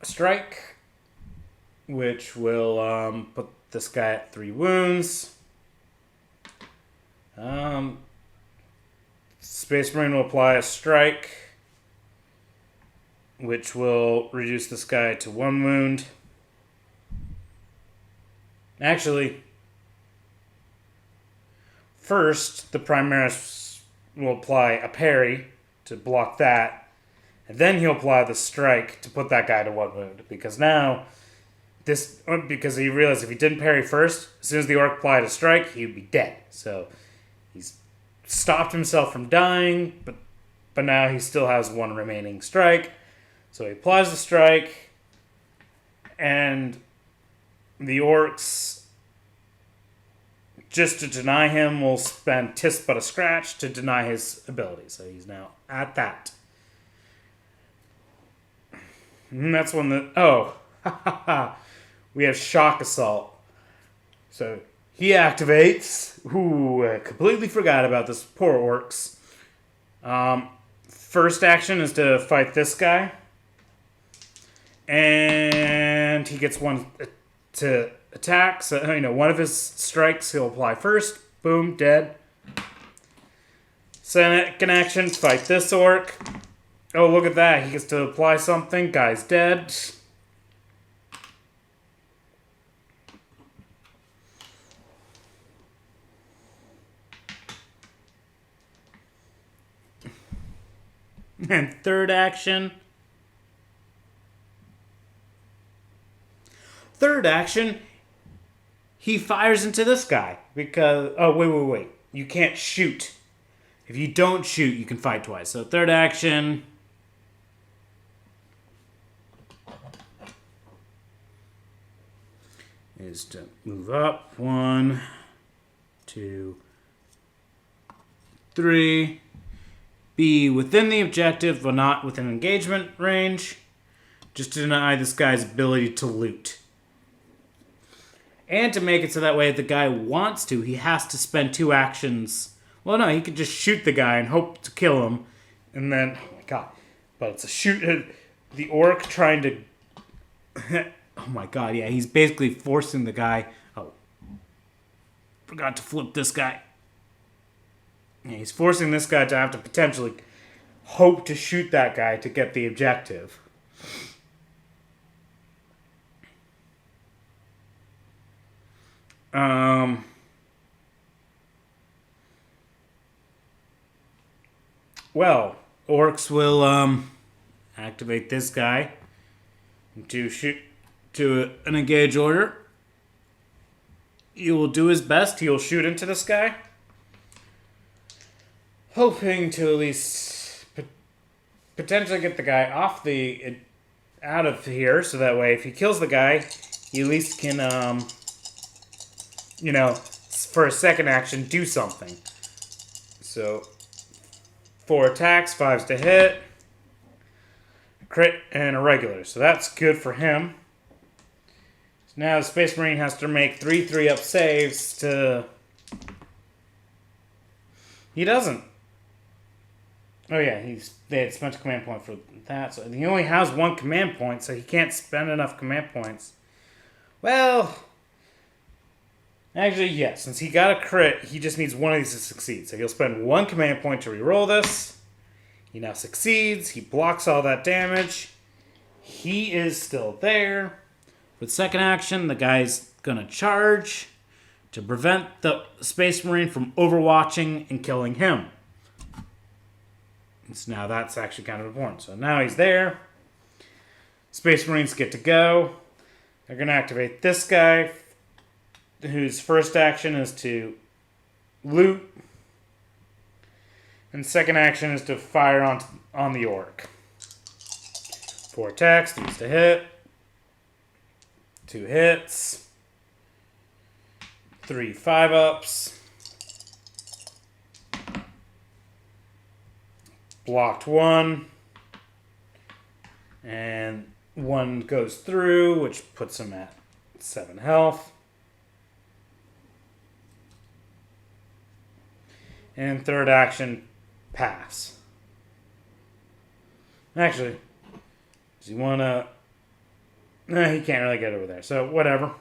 Speaker 1: a strike, which will put this guy at 3 wounds. Space Marine will apply a strike, which will reduce this guy to 1 wound. Actually, first, the Primaris will apply a parry to block that, and then he'll apply the strike to put that guy to 1 wound, because now... because he realized if he didn't parry first, as soon as the Orc applied a strike, he'd be dead. So he's stopped himself from dying, but now he still has 1 remaining strike. So he applies the strike, and the Orcs, just to deny him, will spend Tis but a Scratch to deny his ability. So he's now at that. And that's when the... oh, ha ha ha. We have Shock Assault. So he activates. Ooh, I completely forgot about this. Poor Orcs. First action is to fight this guy. And he gets 1 to attack. So, one of his strikes he'll apply first. Boom, dead. Second action, fight this Orc. Oh, look at that. He gets to apply something. Guy's dead. And third action, he fires into this guy because... oh, wait. You can't shoot. If you don't shoot, you can fight twice. So third action... is to move up. 1, 2, 3... be within the objective, but not within engagement range. Just to deny this guy's ability to loot. And to make it so that way if the guy wants to, he has to spend 2 actions. Well, no, he could just shoot the guy and hope to kill him. And then, oh my god. But it's a shoot. The Orc trying to... oh my god, yeah, he's basically forcing the guy... oh. Forgot to flip this guy. Yeah, he's forcing this guy to have to potentially hope to shoot that guy to get the objective. Well, Orcs will activate this guy to shoot to an engage order. He will do his best. He will shoot into this guy, hoping to at least potentially get the guy out of here, so that way if he kills the guy, he at least can, for a second action, do something. So, 4 attacks, 5's to hit, a crit, and a regular. So that's good for him. So now the Space Marine has to make 3 3-up saves to... he doesn't. Oh yeah, they had spent a command point for that, so he only has one command point, so he can't spend enough command points. Well, actually, yes. Since he got a crit, he just needs one of these to succeed. So he'll spend one command point to reroll this. He now succeeds. He blocks all that damage. He is still there. For the second action, the guy's gonna charge to prevent the Space Marine from overwatching and killing him. So now that's actually kind of important. So now he's there. Space Marines get to go. They're going to activate this guy, whose first action is to loot. And second action is to fire on the orc. 4 attacks, needs to hit. 2 hits. 3 5-ups. Blocked 1. And 1 goes through, which puts him at 7 health. And third action, pass. Actually, does he want to... No, he can't really get over there, so whatever.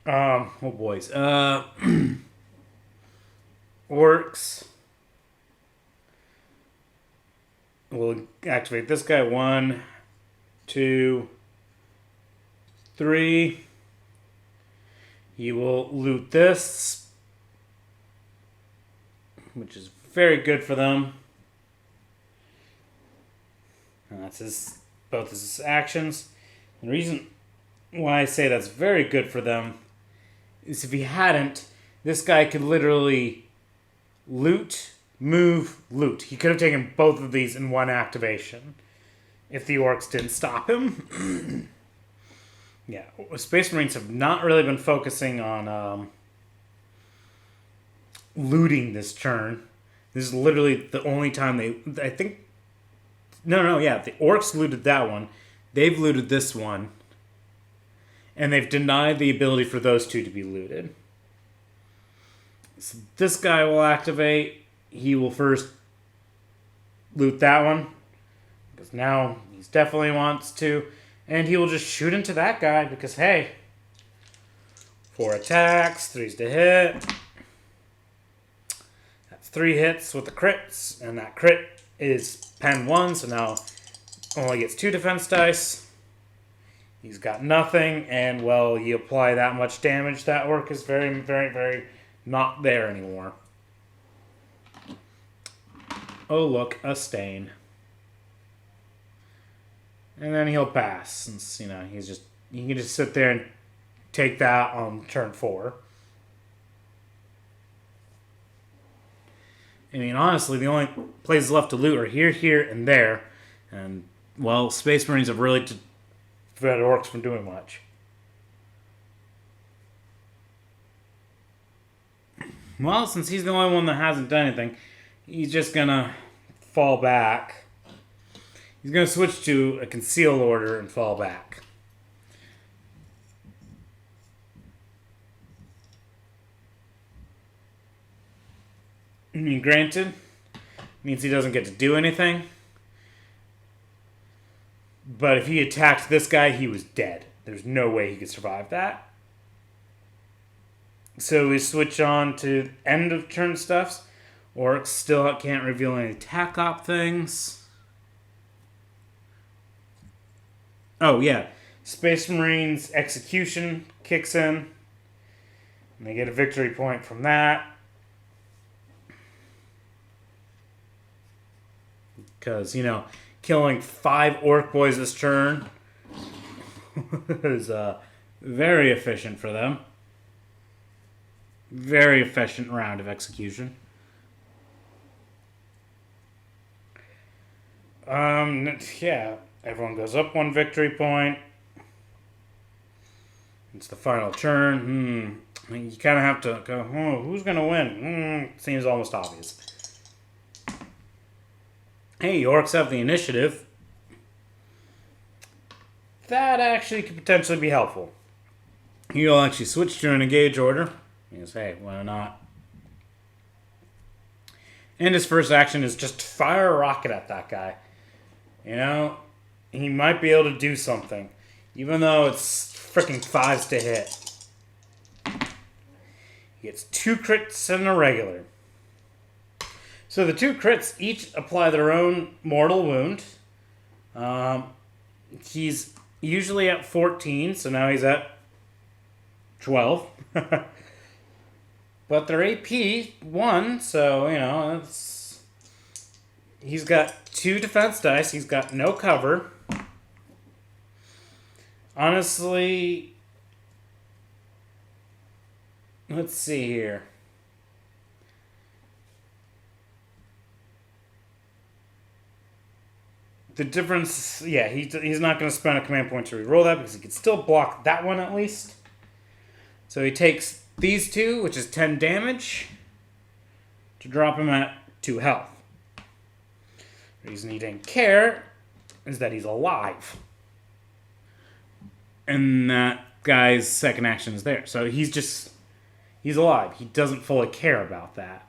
Speaker 1: Oh boys. Orks. We'll activate this guy. 1, 2, 3. He will loot this, which is very good for them. And that's both his actions. And the reason why I say that's very good for them is if he hadn't, this guy could literally loot, move, loot. He could have taken both of these in one activation if the orcs didn't stop him. Yeah, Space Marines have not really been focusing on looting this turn. This is literally the only time I think... No, yeah, the orcs looted that one. They've looted this one. And they've denied the ability for those two to be looted. So this guy will activate. He will first loot that one, because now he definitely wants to. And he will just shoot into that guy because, hey, 4 attacks, 3's to hit. That's 3 hits with the crits, and that crit is pen 1, so now only gets 2 defense dice. He's got nothing, and, well, you apply that much damage, that orc is very, very, very not there anymore. Oh, look, a stain. And then he'll pass, since, you know, he can just sit there and take that on turn 4. I mean, honestly, the only places left to loot are here, here, and there. And, well, Space Marines have really prevented orcs from doing much. Well, since he's the only one that hasn't done anything, he's just gonna fall back. He's going to switch to a conceal order and fall back. I mean, granted, means he doesn't get to do anything. But if he attacked this guy, he was dead. There's no way he could survive that. So we switch on to end of turn stuffs. Orcs still can't reveal any attack op things. Oh, yeah. Space Marines execution kicks in. And they get a victory point from that. Because, you know, killing 5 orc boys this turn is very efficient for them. Very efficient round of execution. Yeah. Everyone goes up 1 victory point. It's the final turn. I mean, you kind of have to go, who's going to win? Seems almost obvious. Hey, Orcs have the initiative. That actually could potentially be helpful. You'll actually switch to an engage order. He goes, hey, why not? And his first action is just fire a rocket at that guy. You know, he might be able to do something. Even though it's freaking 5s to hit. He gets 2 crits and a regular. So the 2 crits each apply their own mortal wound. He's usually at 14, so now he's at 12. But they're AP 1, so, you know, he's got 2 defense dice. He's got no cover. Honestly, let's see here. The difference, yeah, he's not going to spend a command point to reroll that because he can still block that one at least. So he takes these 2, which is 10 damage, to drop him at 2 health. The reason he didn't care is that he's alive. And that guy's second action is there. So he's alive. He doesn't fully care about that.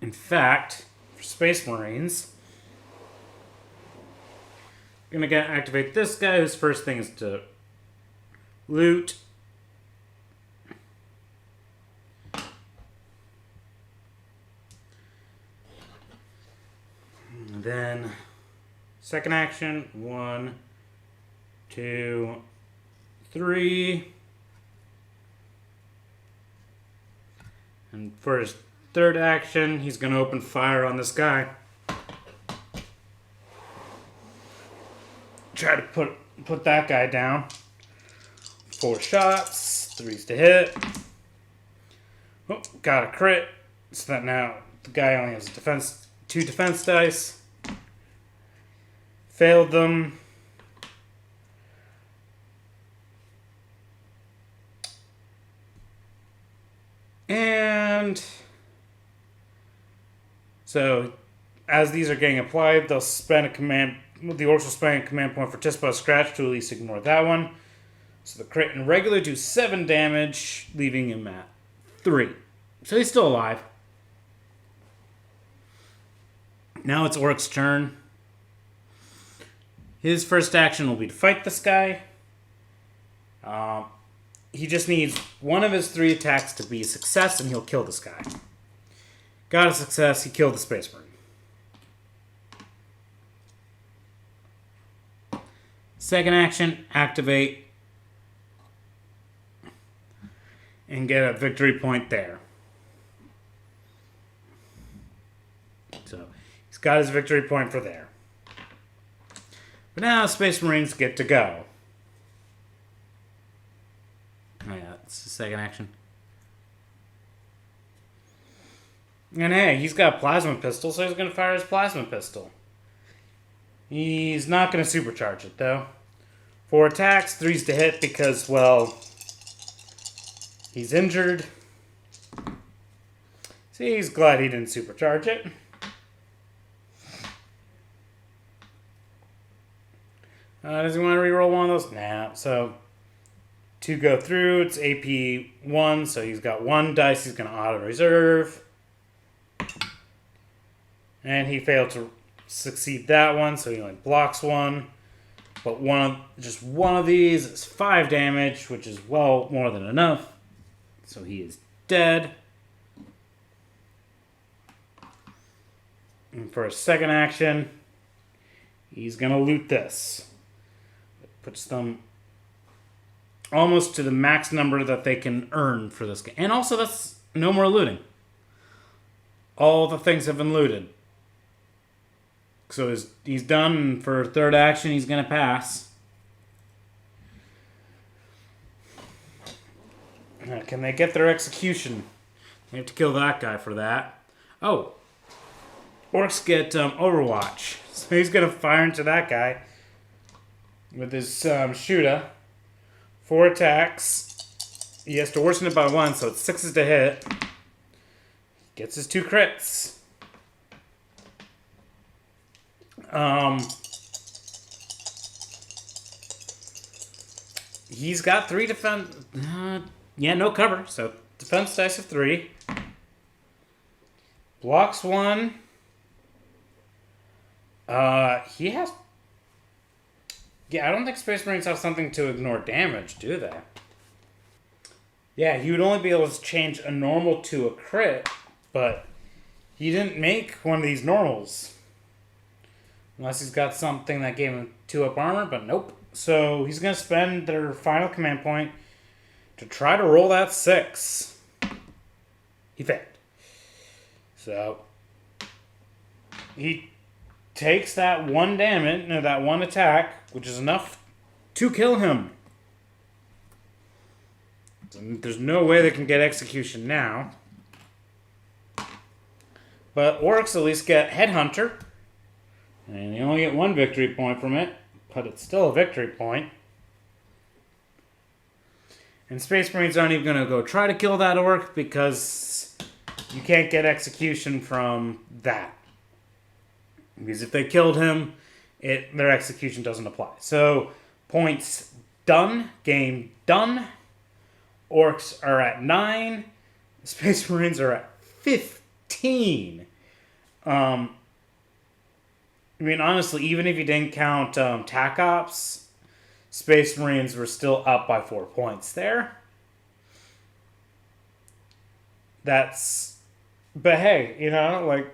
Speaker 1: In fact, for Space Marines, I'm going to activate this guy whose first thing is to loot. And then second action, 1, 2, 3. And for his third action, he's going to open fire on this guy. Try to put that guy down. 4 shots, 3s to hit. Oh, got a crit. So that now the guy only has 2 defense dice. Failed them. And so, as these are getting applied, they'll spend a command. The Orks will spend a command point for Tispa Scratch to at least ignore that one. So the crit and regular do 7 damage, leaving him at 3. So he's still alive. Now it's Ork's turn. His first action will be to fight this guy. He just needs one of his 3 attacks to be a success, and he'll kill this guy. Got a success, he killed the Space Marine. Second action, activate. And get a victory point there. So, he's got his victory point for there. But now Space Marines get to go. Oh yeah, that's the second action. And hey, he's got a plasma pistol, so he's going to fire his plasma pistol. He's not going to supercharge it, though. 4 attacks, 3s to hit because, well, he's injured. See, he's glad he didn't supercharge it. Does he want to reroll one of those? Nah. So, 2 go through. It's AP 1, so he's got 1 dice he's going to auto-reserve. And he failed to succeed that one, so he only blocks 1. But just one of these is 5 damage, which is, well, more than enough. So he is dead. And for his second action, he's going to loot this. It puts them almost to the max number that they can earn for this game. And also, that's no more looting. All the things have been looted. So he's done. For third action, he's going to pass. Now, can they get their execution? They have to kill that guy for that. Oh. Orks get Overwatch. So he's going to fire into that guy with his Shoota. 4 attacks. He has to worsen it by 1, so it's 6s to hit. Gets his 2 crits. he's got 3 defense. No cover. So defense dice of 3. Blocks 1. He has. Yeah, I don't think Space Marines have something to ignore damage, do they? Yeah, he would only be able to change a normal to a crit, but he didn't make one of these normals. Unless he's got something that gave him 2-up armor, but nope. So he's going to spend their final command point to try to roll that 6. He failed. So he takes that 1 damage, that 1 attack, which is enough to kill him. There's no way they can get execution now. But Orks at least get Headhunter. And you only get 1 victory point from it, but it's still a victory point. And Space Marines aren't even going to go try to kill that Ork because you can't get execution from that. Because if they killed him, their execution doesn't apply. So, points done. Game done. Orks are at 9. Space Marines are at 15. I mean, honestly, even if you didn't count TAC Ops, Space Marines were still up by 4 points there. But hey, like,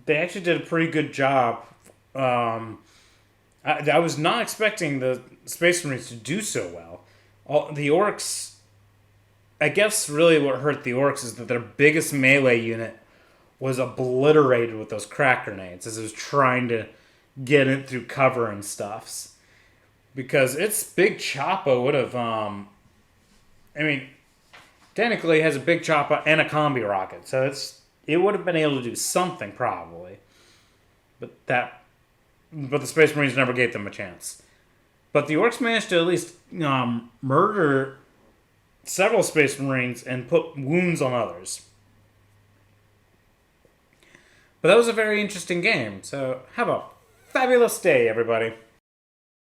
Speaker 1: they actually did a pretty good job. I was not expecting the Space Marines to do so well. The Orks, I guess really what hurt the Orks is that their biggest melee unit was obliterated with those crack grenades as it was trying to get it through cover and stuffs. Because its big Choppa would have, technically it has a big Choppa and a Kombi-rokkit, so it would have been able to do something probably. But the Space Marines never gave them a chance. But the Orks managed to at least murder several Space Marines and put wounds on others. But that was a very interesting game, so have a fabulous day, everybody.